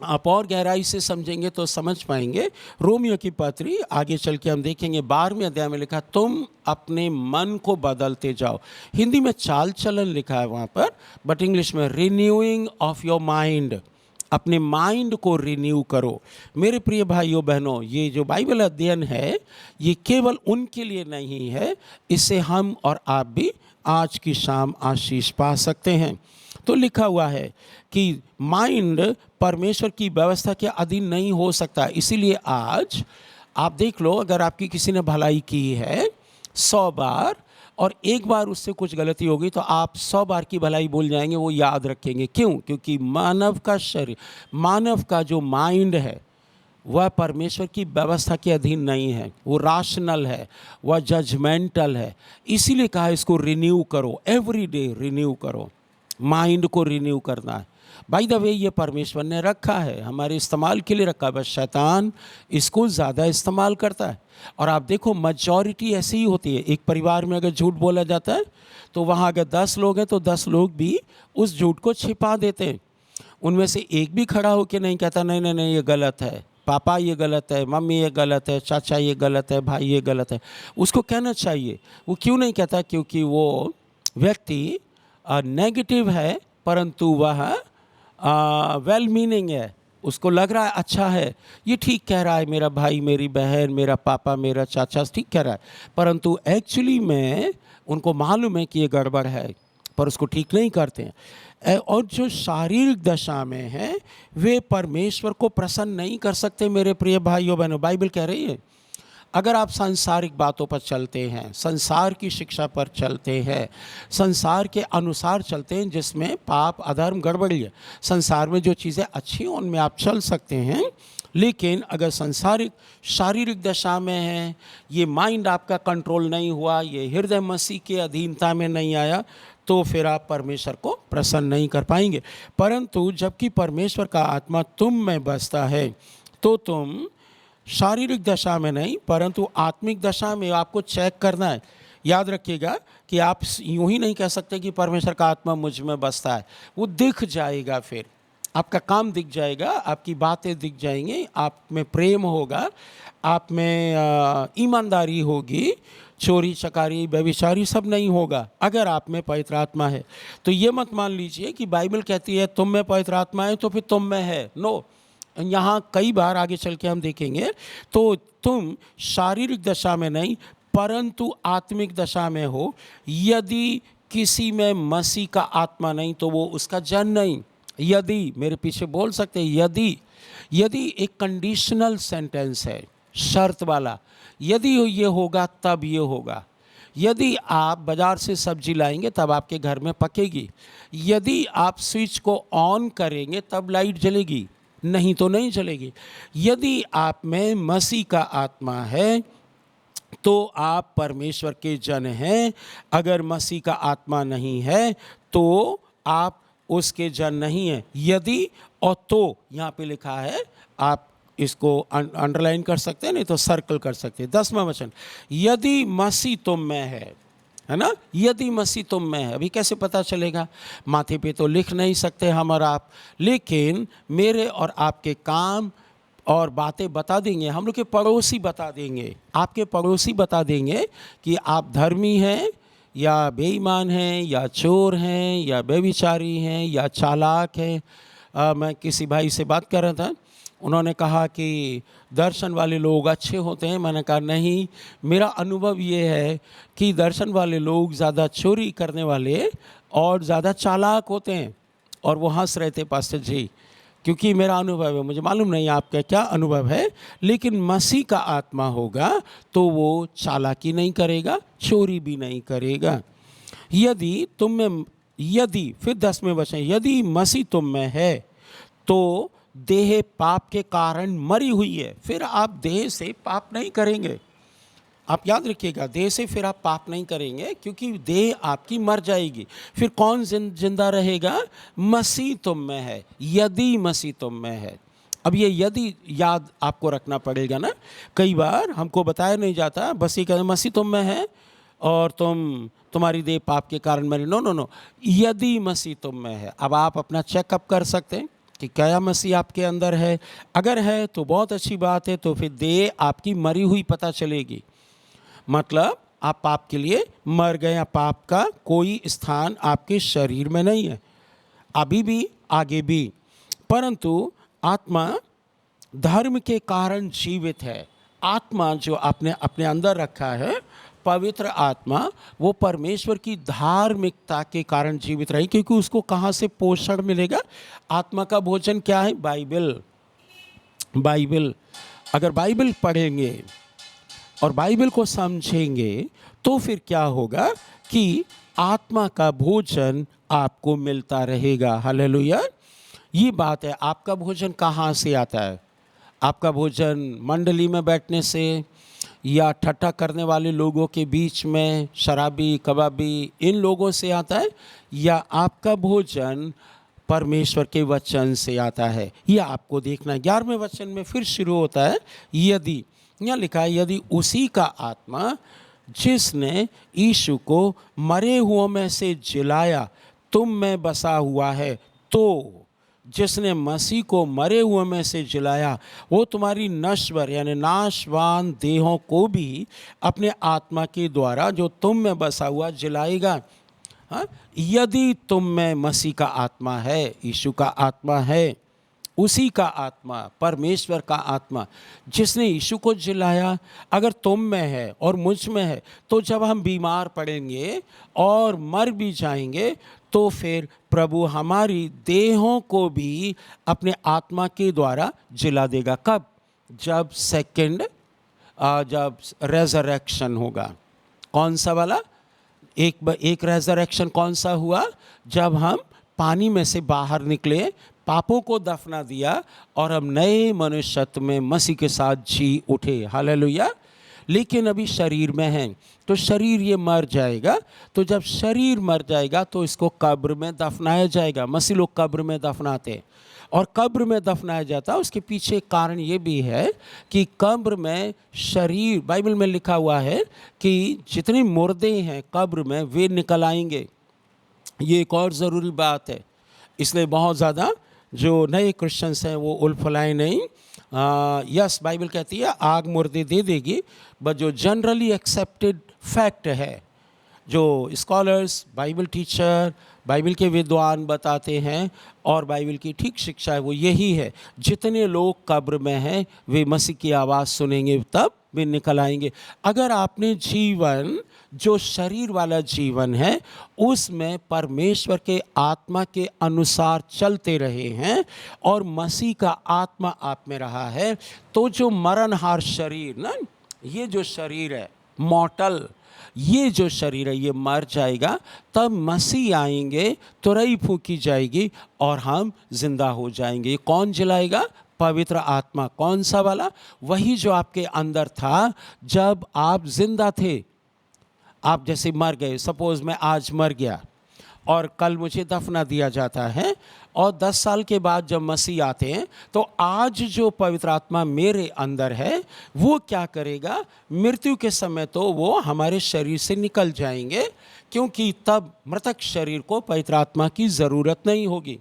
आप और गहराई से समझेंगे तो समझ पाएंगे, रोमियो की पत्री आगे चल के हम देखेंगे 12वें अध्याय में लिखा, तुम अपने मन को बदलते जाओ। हिंदी में चाल चलन लिखा है वहाँ पर, बट इंग्लिश में रिन्यूइंग ऑफ योर माइंड। अपने माइंड को रिन्यू करो। मेरे प्रिय भाइयों बहनों, ये जो बाइबल अध्ययन है ये केवल उनके लिए नहीं है, इससे हम और आप भी आज की शाम आशीष पा सकते हैं। तो लिखा हुआ है कि माइंड परमेश्वर की व्यवस्था के अधीन नहीं हो सकता। इसीलिए आज आप देख लो, अगर आपकी किसी ने भलाई की है 100 बार और एक बार उससे कुछ गलती होगी तो आप 100 बार की भलाई भूल जाएंगे, वो याद रखेंगे। क्यों? क्योंकि मानव का शरीर, मानव का जो माइंड है वह परमेश्वर की व्यवस्था के अधीन नहीं है, वो राशनल है, वह जजमेंटल है। इसीलिए कहा इसको रिन्यू करो, एवरी डे रिन्यू करो, माइंड को रिन्यू करना है। बाय द वे ये परमेश्वर ने रखा है, हमारे इस्तेमाल के लिए रखा है, बस शैतान इसको ज़्यादा इस्तेमाल करता है। और आप देखो मेजॉरिटी ऐसी ही होती है। एक परिवार में अगर झूठ बोला जाता है तो वहाँ अगर 10 लोग हैं तो 10 लोग भी उस झूठ को छिपा देते हैं। उनमें से एक भी खड़ा होकर नहीं कहता नहीं नहीं नहीं ये गलत है, पापा ये गलत है, मम्मी ये गलत है, चाचा ये गलत है, भाई ये गलत है। उसको कहना चाहिए। वो क्यों नहीं कहता? क्योंकि वो व्यक्ति नेगेटिव है, परंतु वह वेल मीनिंग है, उसको लग रहा है अच्छा है, ये ठीक कह रहा है, मेरा भाई, मेरी बहन, मेरा पापा, मेरा चाचा ठीक कह रहा है, परंतु एक्चुअली में उनको मालूम है कि ये गड़बड़ है, पर उसको ठीक नहीं करते हैं। और जो शारीरिक दशा में है वे परमेश्वर को प्रसन्न नहीं कर सकते। मेरे प्रिय भाइयों बहनों, बाइबल कह रही है अगर आप सांसारिक बातों पर चलते हैं, संसार की शिक्षा पर चलते हैं, संसार के अनुसार चलते हैं जिसमें पाप, अधर्म, गड़बड़ी है, संसार में जो चीज़ें अच्छी हैं उनमें आप चल सकते हैं। लेकिन अगर संसारिक शारीरिक दशा में है, ये माइंड आपका कंट्रोल नहीं हुआ, ये हृदय मसीह के अधीनता में नहीं आया, तो फिर आप परमेश्वर को प्रसन्न नहीं कर पाएंगे। परंतु जबकि परमेश्वर का आत्मा तुम में बसता है तो तुम शारीरिक दशा में नहीं परंतु आत्मिक दशा में आपको चेक करना है। याद रखिएगा कि आप यूं ही नहीं कह सकते कि परमेश्वर का आत्मा मुझ में बसता है। वो दिख जाएगा, फिर आपका काम दिख जाएगा, आपकी बातें दिख जाएंगी, आप में प्रेम होगा, आप में ईमानदारी होगी, चोरी चकारी व्यभिचारी सब नहीं होगा अगर आप में पवित्र आत्मा है। तो ये मत मान लीजिए कि बाइबल कहती है तुम में पवित्र आत्मा है तो फिर तुम में है। नो, यहाँ कई बार आगे चल के हम देखेंगे तो तुम शारीरिक दशा में नहीं परंतु आत्मिक दशा में हो। यदि किसी में मसीह का आत्मा नहीं तो वो उसका जन नहीं। यदि, मेरे पीछे बोल सकते हैं यदि एक कंडीशनल सेंटेंस है, शर्त वाला, यदि ये होगा तब ये होगा। यदि आप बाज़ार से सब्जी लाएंगे तब आपके घर में पकेगी। यदि आप स्विच को ऑन करेंगे तब लाइट जलेगी, नहीं तो नहीं चलेगी। यदि आप में मसीह का आत्मा है तो आप परमेश्वर के जन हैं। अगर मसीह का आत्मा नहीं है तो आप उसके जन नहीं हैं। यदि और तो यहाँ पे लिखा है, आप इसको अंडरलाइन कर सकते हैं, नहीं तो सर्कल कर सकते हैं। 10वां वचन, यदि मसीह तुम में है ना, यदि मसीह तुम में है। अभी कैसे पता चलेगा? माथे पे तो लिख नहीं सकते हम और आप, लेकिन मेरे और आपके काम और बातें बता देंगे। हम लोग के पड़ोसी बता देंगे, आपके पड़ोसी बता देंगे कि आप धर्मी हैं या बेईमान हैं या चोर हैं या व्यभिचारी हैं या चालाक हैं मैं किसी भाई से बात कर रहा था, उन्होंने कहा कि दर्शन वाले लोग अच्छे होते हैं। मैंने कहा नहीं, मेरा अनुभव ये है कि दर्शन वाले लोग ज़्यादा चोरी करने वाले और ज़्यादा चालाक होते हैं। और वो हंस रहे थे पास्टर जी, क्योंकि मेरा अनुभव है। मुझे मालूम नहीं आपका क्या अनुभव है, लेकिन मसीह का आत्मा होगा तो वो चालाकी नहीं करेगा, चोरी भी नहीं करेगा। यदि फिर 10वें वचन, यदि मसीह तुम में है तो देह पाप के कारण मरी हुई है। फिर आप देह से पाप नहीं करेंगे। आप याद रखिएगा, देह से फिर आप पाप नहीं करेंगे, क्योंकि देह आपकी मर जाएगी। फिर कौन जिंदा रहेगा? मसीह तुम में है, यदि मसीह तुम में है। अब ये यदि याद आपको रखना पड़ेगा ना। कई बार हमको बताया नहीं जाता, बस ये कहते मसीह तुम में है और तुम्हारी देह पाप के कारण मरी। नो नो नो, यदि मसीह तुम में है। अब आप अपना चेकअप कर सकते हैं कि क्या मसीह आपके अंदर है। अगर है तो बहुत अच्छी बात है, तो फिर देह आपकी मरी हुई पता चलेगी। मतलब आप पाप के लिए मर गए, या पाप का कोई स्थान आपके शरीर में नहीं है अभी भी, आगे भी। परंतु आत्मा धर्म के कारण जीवित है। आत्मा जो आपने अपने अंदर रखा है, पवित्र आत्मा, वो परमेश्वर की धार्मिकता के कारण जीवित रहे, क्योंकि उसको कहाँ से पोषण मिलेगा? आत्मा का भोजन क्या है? बाइबल। अगर बाइबल पढ़ेंगे और बाइबल को समझेंगे तो फिर क्या होगा कि आत्मा का भोजन आपको मिलता रहेगा। हालेलुया। ये बात है। आपका भोजन कहाँ से आता है? आपका भोजन मंडली में बैठने से, या ठट्ठा करने वाले लोगों के बीच में, शराबी कबाबी इन लोगों से आता है, या आपका भोजन परमेश्वर के वचन से आता है? यह आपको देखना है। 11वें वचन में फिर शुरू होता है यदि। यहाँ लिखा है, यदि उसी का आत्मा जिसने यीशु को मरे हुओं में से जिलाया तुम में बसा हुआ है, तो जिसने मसीह को मरे हुए में से जिलाया, वो तुम्हारी नश्वर यानी नाशवान देहों को भी अपने आत्मा के द्वारा जो तुम में बसा हुआ जिलाएगा। हाँ, यदि तुम में मसीह का आत्मा है, यीशु का आत्मा है, उसी का आत्मा, परमेश्वर का आत्मा जिसने यीशु को जिलाया, अगर तुम में है और मुझ में है, तो जब हम बीमार पड़ेंगे और मर भी जाएंगे तो फिर प्रभु हमारी देहों को भी अपने आत्मा के द्वारा जिला देगा। कब? जब रेजरेक्शन होगा। कौन सा वाला? एक रेजरेक्शन कौन सा हुआ? जब हम पानी में से बाहर निकले, पापों को दफना दिया और हम नए मनुष्यत्व में मसीह के साथ जी उठे। हालेलुया। लेकिन अभी शरीर में हैं, तो शरीर ये मर जाएगा। तो जब शरीर मर जाएगा तो इसको कब्र में दफनाया जाएगा। मसीह लोग कब्र में दफनाते, और कब्र में दफनाया जाता। उसके पीछे कारण ये भी है कि कब्र में शरीर, बाइबल में लिखा हुआ है कि जितने मुर्दे हैं कब्र में वे निकल आएंगे। ये एक और ज़रूरी बात है। इसलिए बहुत ज़्यादा जो नए क्रिश्चियंस हैं वो उलफलाएं नहीं। यस, बाइबल कहती है आग मुर्दे दे देगी, बट जो जनरली एक्सेप्टेड फैक्ट है, जो स्कॉलर्स, बाइबल टीचर, बाइबल के विद्वान बताते हैं और बाइबल की ठीक शिक्षा है, वो यही है, जितने लोग कब्र में हैं वे मसीह की आवाज़ सुनेंगे तब वे निकल आएंगे। अगर आपने जीवन, जो शरीर वाला जीवन है, उसमें परमेश्वर के आत्मा के अनुसार चलते रहे हैं और मसीह का आत्मा आप में रहा है, तो जो मरणहार शरीर ना, ये जो शरीर है मॉर्टल, ये जो शरीर है ये मर जाएगा। तब मसीह आएंगे, तुरई फूंकी जाएगी और हम जिंदा हो जाएंगे। कौन जिलाएगा? पवित्र आत्मा। कौन सा वाला? वही जो आपके अंदर था जब आप जिंदा थे। आप जैसे मर गए, सपोज मैं आज मर गया और कल मुझे दफना दिया जाता है, और 10 साल के बाद जब मसीह आते हैं तो आज जो पवित्र आत्मा मेरे अंदर है वो क्या करेगा? मृत्यु के समय तो वो हमारे शरीर से निकल जाएंगे, क्योंकि तब मृतक शरीर को पवित्र आत्मा की ज़रूरत नहीं होगी।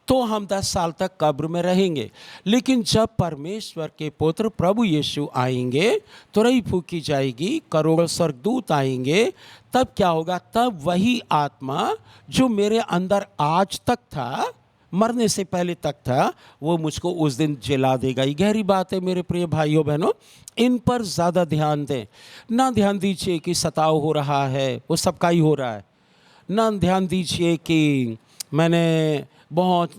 तो हम 10 साल तक कब्र में रहेंगे। लेकिन जब परमेश्वर के पुत्र प्रभु यीशु आएंगे, तुरई फूंकी जाएगी, करोड़ों स्वर्गदूत आएंगे, तब क्या होगा? तब वही आत्मा जो मेरे अंदर आज तक था, मरने से पहले तक था, वो मुझको उस दिन जिला देगा। ये गहरी बात है मेरे प्रिय भाइयों बहनों, इन पर ज़्यादा ध्यान दें। ना ध्यान दीजिए कि सताव हो रहा है, वो सबका ही हो रहा है। ना ध्यान दीजिए कि मैंने बहुत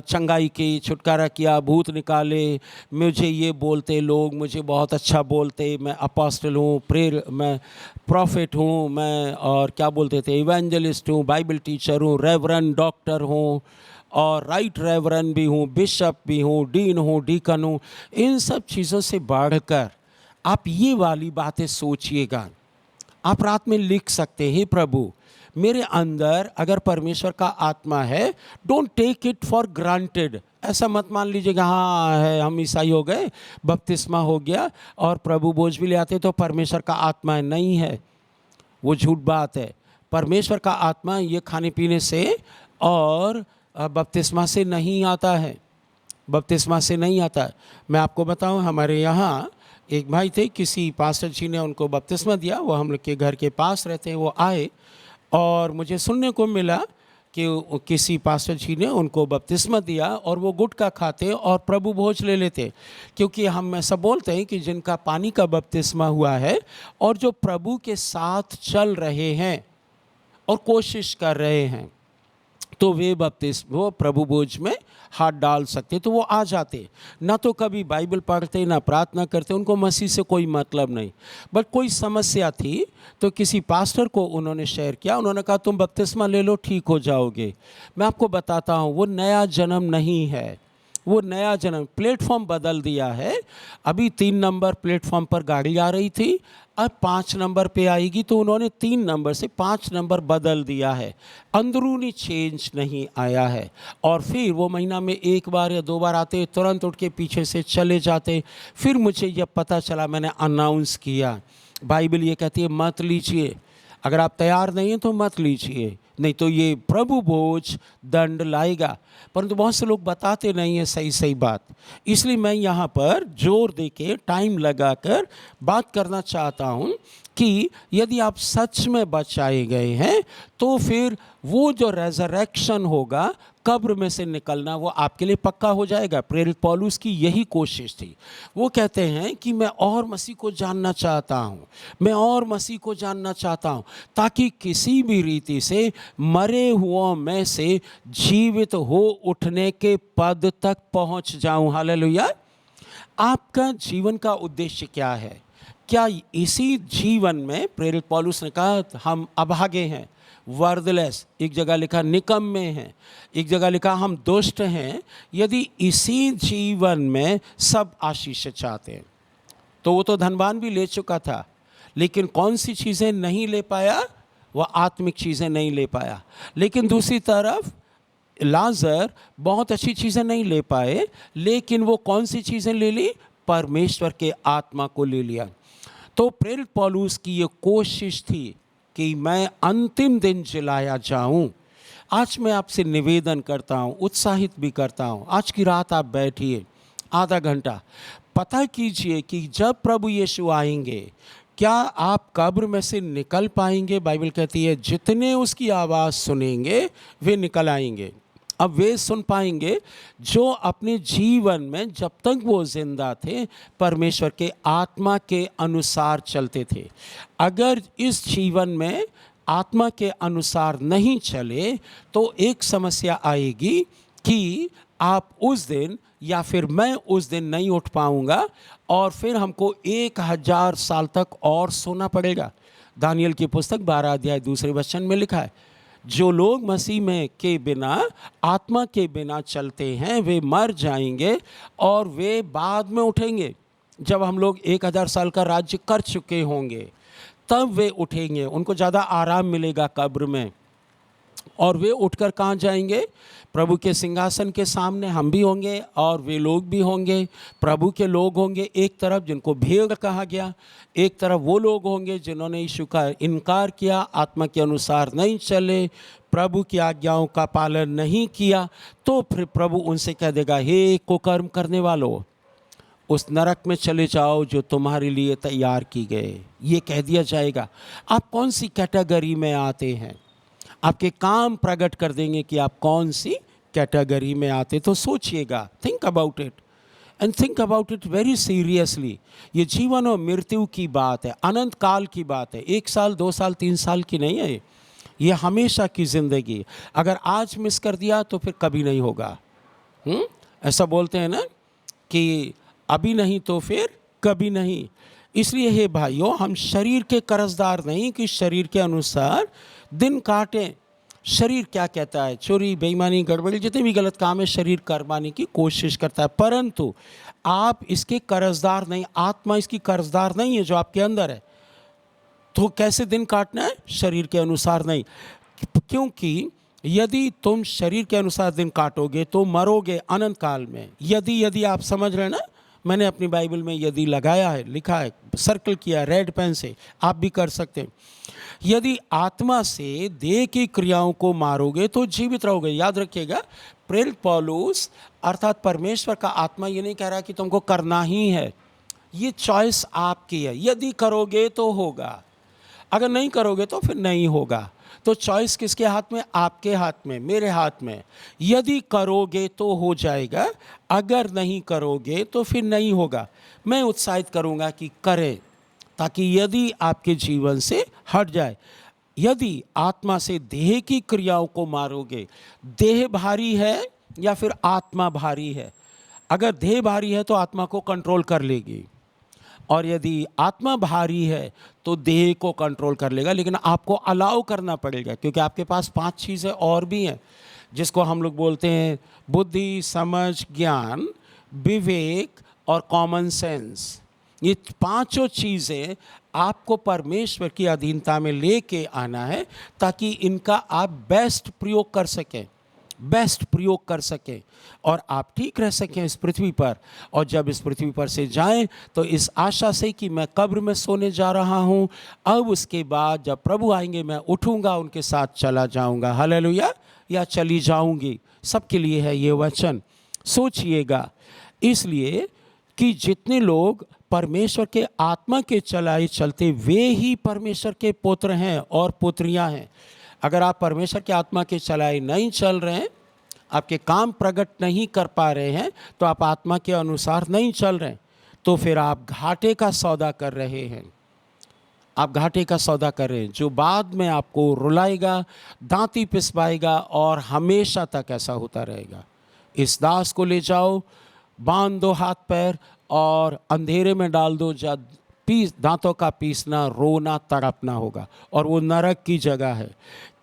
चंगाई की, छुटकारा किया, भूत निकाले, मुझे ये बोलते लोग, मुझे बहुत अच्छा बोलते, मैं अपोस्टल हूँ, मैं प्रॉफिट हूँ, मैं और क्या बोलते थे, इवेंजलिस्ट हूँ, बाइबल टीचर हूँ, रेवरेंड डॉक्टर हूँ, और राइट रेवरेंड भी हूँ, बिशप भी हूँ, डीन हूँ, डीकन हूँ। इन सब चीज़ों से बढ़कर आप ये वाली बातें सोचिएगा। आप रात में लिख सकते हैं, प्रभु मेरे अंदर अगर परमेश्वर का आत्मा है, don't take it for granted. ऐसा मत मान लीजिएगा हाँ है, हम ईसाई हो गए, बपतिस्मा हो गया और प्रभु बोझ भी ले आते तो परमेश्वर का आत्मा है। नहीं है, वो झूठ बात है। परमेश्वर का आत्मा ये खाने पीने से और बपतिस्मा से नहीं आता है, बपतिस्मा से नहीं आता है। मैं आपको बताऊं, हमारे यहाँ एक भाई थे, किसी पास्टर जी ने उनको बपतिस्मा दिया, वो हम लोग के घर के पास रहते हैं। वो आए और मुझे सुनने को मिला कि किसी पास्टर जी ने उनको बपतिस्मा दिया और वो गुटखा खाते और प्रभु भोज ले लेते। क्योंकि हम ऐसा बोलते हैं कि जिनका पानी का बपतिस्मा हुआ है और जो प्रभु के साथ चल रहे हैं और कोशिश कर रहे हैं, तो वो प्रभु भोज में हाथ डाल सकते, तो वो आ जाते। ना तो कभी बाइबल पढ़ते, ना प्रार्थना करते, उनको मसीह से कोई मतलब नहीं। बट कोई समस्या थी तो किसी पास्टर को उन्होंने शेयर किया, उन्होंने कहा तुम बपतिस्मा ले लो, ठीक हो जाओगे। मैं आपको बताता हूँ, वो नया जन्म नहीं है, वो नया जन्म, प्लेटफॉर्म बदल दिया है। अभी 3 नंबर प्लेटफॉर्म पर गाड़ी आ रही थी, अब 5 नंबर पे आएगी, तो उन्होंने 3 नंबर से 5 नंबर बदल दिया है। अंदरूनी चेंज नहीं आया है। और फिर वो महीना में 1 बार या 2 बार आते, तुरंत उठ के पीछे से चले जाते। फिर मुझे यह पता चला, मैंने अनाउंस किया, बाइबल ये कहती है मत लीजिए, अगर आप तैयार नहीं हैं तो मत लीजिए, नहीं तो ये प्रभु भोज दंड लाएगा। परंतु बहुत से लोग बताते नहीं हैं सही सही बात। इसलिए मैं यहाँ पर जोर देके टाइम लगाकर बात करना चाहता हूँ कि यदि आप सच में बचाए गए हैं तो फिर वो जो रेजरेक्शन होगा, कब्र में से निकलना, वो आपके लिए पक्का हो जाएगा। प्रेरित पौलुस की यही कोशिश थी। वो कहते हैं कि मैं और मसीह को जानना चाहता हूँ, मैं और मसीह को जानना चाहता हूँ, ताकि किसी भी रीति से मरे हुओं में से जीवित हो उठने के पद तक पहुँच जाऊँ। हालेलुया। आपका जीवन का उद्देश्य क्या है? क्या इसी जीवन में, प्रेरित पौलुस ने कहा हम अभागे हैं, वर्दलेस, एक जगह लिखा निकम्मे हैं, एक जगह लिखा हम दुष्ट हैं। यदि इसी जीवन में सब आशीष चाहते हैं तो वो तो धनवान भी ले चुका था, लेकिन कौन सी चीज़ें नहीं ले पाया? वह आत्मिक चीज़ें नहीं ले पाया। लेकिन दूसरी तरफ लाजर बहुत अच्छी चीज़ें नहीं ले पाए, लेकिन वो कौन सी चीज़ें ले ली? परमेश्वर के आत्मा को ले लिया। तो प्रेरित पौलुस की ये कोशिश थी कि मैं अंतिम दिन जिलाया जाऊं। आज मैं आपसे निवेदन करता हूं, उत्साहित भी करता हूं, आज की रात आप बैठिए, आधा घंटा पता कीजिए कि जब प्रभु यीशु आएंगे, क्या आप कब्र में से निकल पाएंगे? बाइबल कहती है जितने उसकी आवाज़ सुनेंगे वे निकल आएंगे। अब वे सुन पाएंगे जो अपने जीवन में जब तक वो जिंदा थे परमेश्वर के आत्मा के अनुसार चलते थे। अगर इस जीवन में आत्मा के अनुसार नहीं चले तो एक समस्या आएगी कि आप उस दिन या फिर मैं उस दिन नहीं उठ पाऊंगा और फिर हमको 1000 साल तक और सोना पड़ेगा। दानियल की पुस्तक 12 अध्याय 2 वचन में लिखा है, जो लोग मसीह में के बिना, आत्मा के बिना चलते हैं वे मर जाएंगे और वे बाद में उठेंगे। जब हम लोग 1000 साल का राज्य कर चुके होंगे तब वे उठेंगे, उनको ज़्यादा आराम मिलेगा कब्र में। और वे उठकर कहाँ जाएंगे? प्रभु के सिंहासन के सामने हम भी होंगे और वे लोग भी होंगे। प्रभु के लोग होंगे एक तरफ जिनको भेड़ कहा गया, एक तरफ वो लोग होंगे जिन्होंने यीशु का इनकार किया, आत्मा के अनुसार नहीं चले, प्रभु की आज्ञाओं का पालन नहीं किया। तो फिर प्रभु उनसे कह देगा, हे कुकर्म करने वालों, उस नरक में चले जाओ जो तुम्हारे लिए तैयार की गए। ये कह दिया जाएगा। आप कौन सी कैटेगरी में आते हैं? आपके काम प्रकट कर देंगे कि आप कौन सी कैटेगरी में आते। तो सोचिएगा, think about it and think about it very seriously. ये जीवन और मृत्यु की बात है, अनंत काल की बात है, 1 साल 2 साल 3 साल की नहीं है। ये हमेशा की ज़िंदगी। अगर आज मिस कर दिया तो फिर कभी नहीं होगा। ऐसा बोलते हैं ना कि अभी नहीं तो फिर कभी नहीं। इसलिए हे भाइयों, हम शरीर के कर्जदार नहीं कि शरीर के अनुसार दिन काटें। शरीर क्या कहता है? चोरी, बेईमानी, गड़बड़ी, जितने भी गलत काम है शरीर करवाने की कोशिश करता है, परंतु आप इसके कर्जदार नहीं, आत्मा इसकी कर्जदार नहीं है जो आपके अंदर है। तो कैसे दिन काटना है? शरीर के अनुसार नहीं, क्योंकि यदि तुम शरीर के अनुसार दिन काटोगे तो मरोगे अनंत काल में। यदि आप समझ रहे हैं ना, मैंने अपनी बाइबल में यदि लगाया है, लिखा है, सर्कल किया रेड पेन से, आप भी कर सकते हैं। यदि आत्मा से देह की क्रियाओं को मारोगे तो जीवित रहोगे। याद रखिएगा, प्रेरित पौलुस अर्थात परमेश्वर का आत्मा ये नहीं कह रहा कि तुमको करना ही है, ये चॉइस आपकी है। यदि करोगे तो होगा, अगर नहीं करोगे तो फिर नहीं होगा। तो चॉइस किसके हाथ में? आपके हाथ में, मेरे हाथ में। यदि करोगे तो हो जाएगा, अगर नहीं करोगे तो फिर नहीं होगा। मैं उत्साहित करूंगा कि करें, ताकि यदि आपके जीवन से हट जाए। यदि आत्मा से देह की क्रियाओं को मारोगे, देह भारी है या फिर आत्मा भारी है? अगर देह भारी है तो आत्मा को कंट्रोल कर लेगी, और यदि आत्मा भारी है तो देह को कंट्रोल कर लेगा। लेकिन आपको अलाउ करना पड़ेगा, क्योंकि आपके पास 5 चीज़ें और भी हैं जिसको हम लोग बोलते हैं बुद्धि, समझ, ज्ञान, विवेक और कॉमन सेंस। ये 5 चीज़ें आपको परमेश्वर की अधीनता में लेके आना है, ताकि इनका आप बेस्ट प्रयोग कर सकें और आप ठीक रह सकें इस पृथ्वी पर। और जब इस पृथ्वी पर से जाएं तो इस आशा से कि मैं कब्र में सोने जा रहा हूं, अब उसके बाद जब प्रभु आएंगे मैं उठूंगा, उनके साथ चला जाऊंगा। हालेलुया, या चली जाऊंगी। सबके लिए है ये वचन, सोचिएगा। इसलिए कि जितने लोग परमेश्वर के आत्मा के चलाए चलते, वे ही परमेश्वर के पुत्र हैं और पुत्रियां हैं। अगर आप परमेश्वर के आत्मा के चलाए नहीं चल रहे हैं, आपके काम प्रकट नहीं कर पा रहे हैं, तो आप आत्मा के अनुसार नहीं चल रहे हैं, तो फिर आप घाटे का सौदा कर रहे हैं। आप घाटे का सौदा कर रहे हैं, जो बाद में आपको रुलाएगा, दांती पिसवाएगा और हमेशा तक ऐसा होता रहेगा। इस दास को ले जाओ, बांध दो हाथ पैर और अंधेरे में डाल दो, जब दांतों का पीसना, रोना, तड़पना होगा, और वो नरक की जगह है।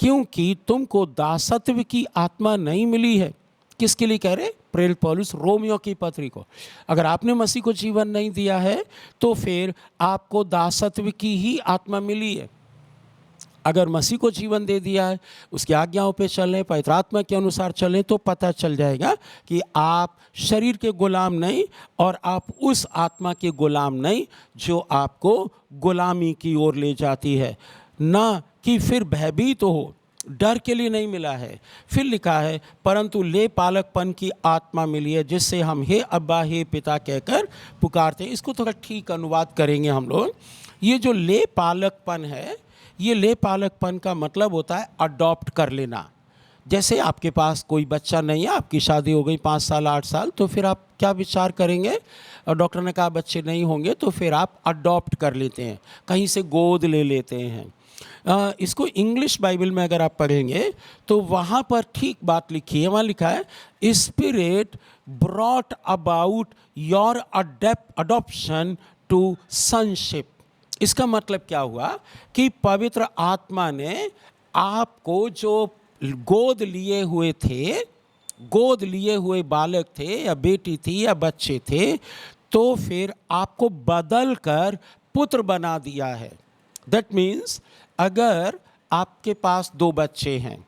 क्योंकि तुमको दासत्व की आत्मा नहीं मिली है। किसके लिए कह रहे? प्रेरित पौलुस रोमियो की पत्री को। अगर आपने मसीह को जीवन नहीं दिया है तो फिर आपको दासत्व की ही आत्मा मिली है। अगर मसीह को जीवन दे दिया है, उसकी आज्ञाओं पे चलें, पवित्र आत्मा के अनुसार चलें, तो पता चल जाएगा कि आप शरीर के गुलाम नहीं, और आप उस आत्मा के गुलाम नहीं जो आपको गुलामी की ओर ले जाती है। ना कि फिर भयभीत हो, डर के लिए नहीं मिला है। फिर लिखा है, परंतु ले पालकपन की आत्मा मिली है, जिससे हम हे अब्बा, हे पिता कहकर पुकारते हैं। इसको थोड़ा ठीक अनुवाद करेंगे हम लोग। ये जो ले पालकपन है, ये ले पालकपन का मतलब होता है अडॉप्ट कर लेना। जैसे आपके पास कोई बच्चा नहीं है, आपकी शादी हो गई 5 साल 8 साल, तो फिर आप क्या विचार करेंगे? और डॉक्टर ने कहा बच्चे नहीं होंगे, तो फिर आप अडॉप्ट कर लेते हैं, कहीं से गोद ले लेते हैं। इसको इंग्लिश बाइबल में अगर आप पढ़ेंगे तो वहाँ पर ठीक बात लिखी है। वहाँ लिखा है, spirit brought about your adoption to sonship. इसका मतलब क्या हुआ कि पवित्र आत्मा ने आपको, जो गोद लिए हुए थे, गोद लिए हुए बालक थे या बेटी थी या बच्चे थे, तो फिर आपको बदल कर पुत्र बना दिया है। दैट मीन्स अगर आपके पास 2 बच्चे हैं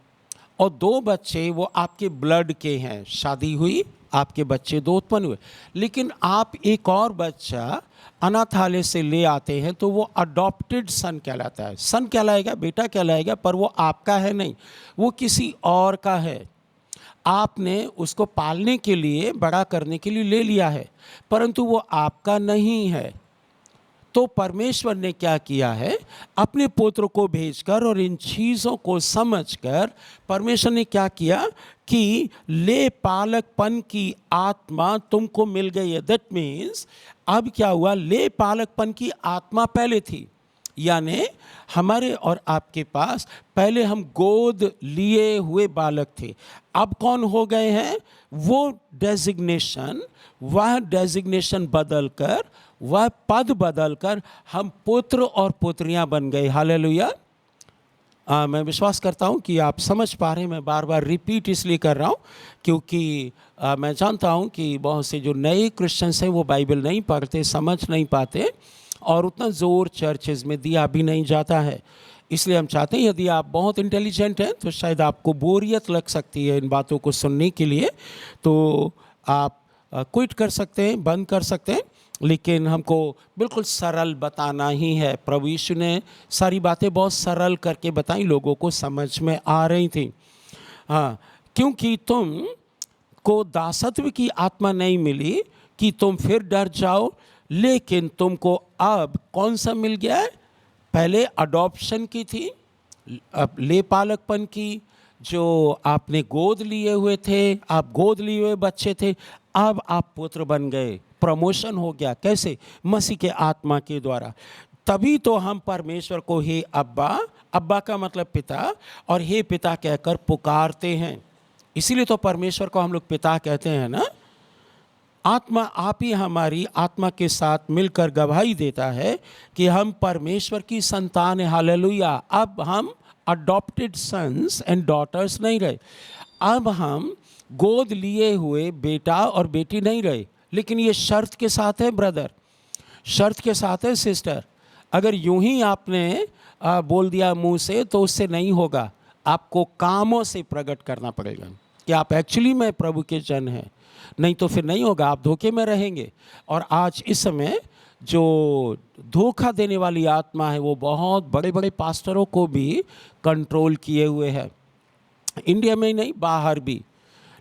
और 2 बच्चे वो आपके ब्लड के हैं, शादी हुई, आपके बच्चे 2 उत्पन्न हुए, लेकिन आप एक और बच्चा अनाथालय से ले आते हैं, तो वो अडॉप्टेड सन कहलाता है। सन कहलाएगा, बेटा कहलाएगा, पर वो आपका है नहीं, वो किसी और का है। आपने उसको पालने के लिए, बड़ा करने के लिए ले लिया है, परंतु वो आपका नहीं है। तो परमेश्वर ने क्या किया है, अपने पुत्र को भेजकर और इन चीज़ों को समझकर परमेश्वर ने क्या किया कि ले पालकपन की आत्मा तुमको मिल गई है। दैट मीन्स अब क्या हुआ, ले पालकपन की आत्मा पहले थी, यानी हमारे और आपके पास पहले हम गोद लिए हुए बालक थे, अब कौन हो गए हैं, वो डेजिग्नेशन, वह डेजिग्नेशन बदलकर, वह पद बदलकर हम पुत्र और पुत्रियां बन गए। हालेलुया। मैं विश्वास करता हूं कि आप समझ पा रहे हैं। मैं बार बार रिपीट इसलिए कर रहा हूं क्योंकि मैं जानता हूं कि बहुत से जो नए क्रिश्चियंस हैं वो बाइबल नहीं पढ़ते, समझ नहीं पाते और उतना ज़ोर चर्चेज़ में दिया भी नहीं जाता है। इसलिए हम चाहते हैं, यदि आप बहुत इंटेलिजेंट हैं तो शायद आपको बोरियत लग सकती है इन बातों को सुनने के लिए, तो आप क्विट कर सकते हैं, बंद कर सकते हैं, लेकिन हमको बिल्कुल सरल बताना ही है। प्रभु यीशु ने सारी बातें बहुत सरल करके बताई, लोगों को समझ में आ रही थी। हाँ, क्योंकि तुम को दासत्व की आत्मा नहीं मिली कि तुम फिर डर जाओ, लेकिन तुमको अब कौन सा मिल गया है, पहले अडॉप्शन की थी, अब ले पालकपन की, जो आपने गोद लिए हुए थे, आप गोद लिए हुए बच्चे थे, अब आप पुत्र बन गए, प्रमोशन हो गया। कैसे? मसीह के आत्मा के द्वारा। तभी तो हम परमेश्वर को हे अब्बा, अब्बा का मतलब पिता, और हे पिता कहकर पुकारते हैं। इसीलिए तो परमेश्वर को हम लोग पिता कहते हैं ना। आत्मा आप ही हमारी आत्मा के साथ मिलकर गवाही देता है कि हम परमेश्वर की संतान हैं। हालेलुया। अब हम अडॉप्टेड सन्स एंड डॉटर्स नहीं रहे, अब हम गोद लिए हुए बेटा और बेटी नहीं रहे। लेकिन ये शर्त के साथ है ब्रदर, शर्त के साथ है सिस्टर। अगर यूं ही आपने बोल दिया मुंह से तो उससे नहीं होगा, आपको कामों से प्रकट करना पड़ेगा कि आप एक्चुअली में प्रभु के जन हैं, नहीं तो फिर नहीं होगा, आप धोखे में रहेंगे। और आज इस समय जो धोखा देने वाली आत्मा है वो बहुत बड़े बड़े पास्टरों को भी कंट्रोल किए हुए है, इंडिया में ही नहीं बाहर भी।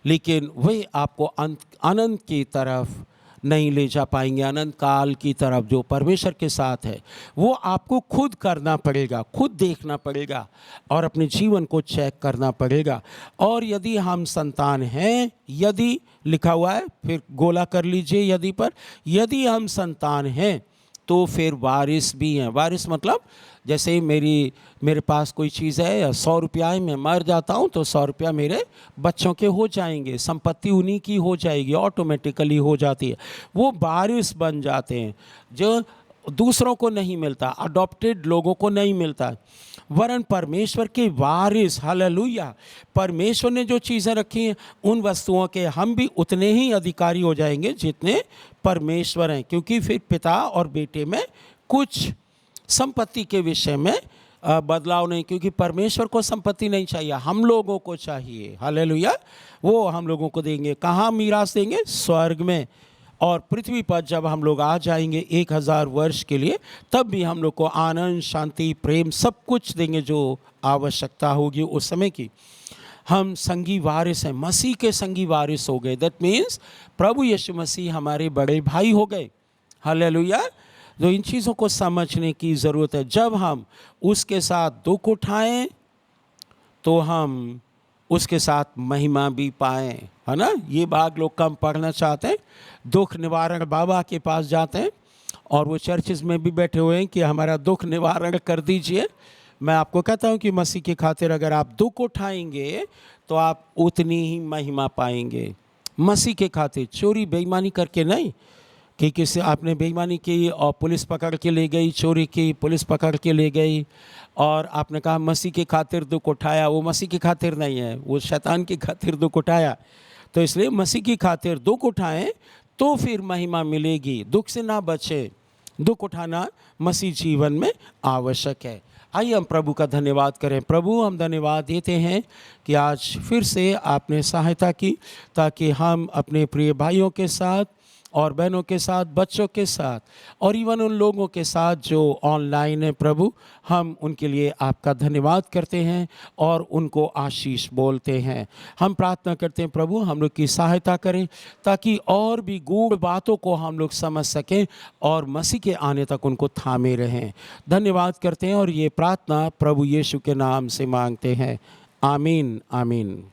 लेकिन वे आपको अनंत की तरफ नहीं ले जा पाएंगे, अनंत काल की तरफ जो परमेश्वर के साथ है। वो आपको खुद करना पड़ेगा, खुद देखना पड़ेगा और अपने जीवन को चेक करना पड़ेगा। और यदि हम संतान हैं, यदि लिखा हुआ है, फिर गोला कर लीजिए यदि पर, यदि हम संतान हैं तो फिर वारिस भी हैं। वारिस मतलब जैसे मेरे पास कोई चीज़ है, 100 रुपया है, मैं मर जाता हूँ तो 100 रुपया मेरे बच्चों के हो जाएंगे, संपत्ति उन्हीं की हो जाएगी, ऑटोमेटिकली हो जाती है। वो वारिस बन जाते हैं जो दूसरों को नहीं मिलता, अडॉप्टेड लोगों को नहीं मिलता, वरन परमेश्वर के वारिस। हालेलुया। परमेश्वर ने जो चीज़ें रखी हैं उन वस्तुओं के हम भी उतने ही अधिकारी हो जाएंगे जितने परमेश्वर हैं, क्योंकि फिर पिता और बेटे में कुछ संपत्ति के विषय में बदलाव नहीं, क्योंकि परमेश्वर को संपत्ति नहीं चाहिए, हम लोगों को चाहिए। हालेलुया। वो हम लोगों को देंगे। कहाँ मीरास देंगे? स्वर्ग में। और पृथ्वी पर जब हम लोग आ जाएंगे 1000 वर्ष के लिए, तब भी हम लोग को आनंद, शांति, प्रेम सब कुछ देंगे जो आवश्यकता होगी उस समय की। हम संगी वारिस हैं, मसीह के संगी वारिस हो गए। दैट मीन्स प्रभु यीशु मसीह हमारे बड़े भाई हो गए। हालेलुया। तो इन चीज़ों को समझने की ज़रूरत है। जब हम उसके साथ दुख उठाएं तो हम उसके साथ महिमा भी पाएं, है ना। ये बात लोग कम पढ़ना चाहते हैं। दुख निवारण बाबा के पास जाते हैं और वो चर्चेज़ में भी बैठे हुए हैं कि हमारा दुख निवारण कर दीजिए। मैं आपको कहता हूँ कि मसीह की खातिर अगर आप दुख उठाएंगे तो आप उतनी ही महिमा पाएंगे। मसीह के खातिर, चोरी बेईमानी करके नहीं कि किसी आपने बेईमानी की और पुलिस पकड़ के ले गई, चोरी की पुलिस पकड़ के ले गई और आपने कहा मसीह की खातिर दुख उठाया, वो मसीह की खातिर नहीं है, वो शैतान की खातिर दुख उठाया। तो इसलिए मसीह की खातिर दुख उठाएं तो फिर महिमा मिलेगी। दुख से ना बचे, दुख उठाना मसीह जीवन में आवश्यक है। आइए हम प्रभु का धन्यवाद करें। प्रभु, हम धन्यवाद देते हैं कि आज फिर से आपने सहायता की ताकि हम अपने प्रिय भाइयों के साथ और बहनों के साथ, बच्चों के साथ और इवन उन लोगों के साथ जो ऑनलाइन है प्रभु, हम उनके लिए आपका धन्यवाद करते हैं और उनको आशीष बोलते हैं। हम प्रार्थना करते हैं प्रभु हम लोग की सहायता करें ताकि और भी गूढ़ बातों को हम लोग समझ सकें और मसीह के आने तक उनको थामे रहें। धन्यवाद करते हैं और ये प्रार्थना प्रभु यीशु के नाम से मांगते हैं। आमीन आमीन।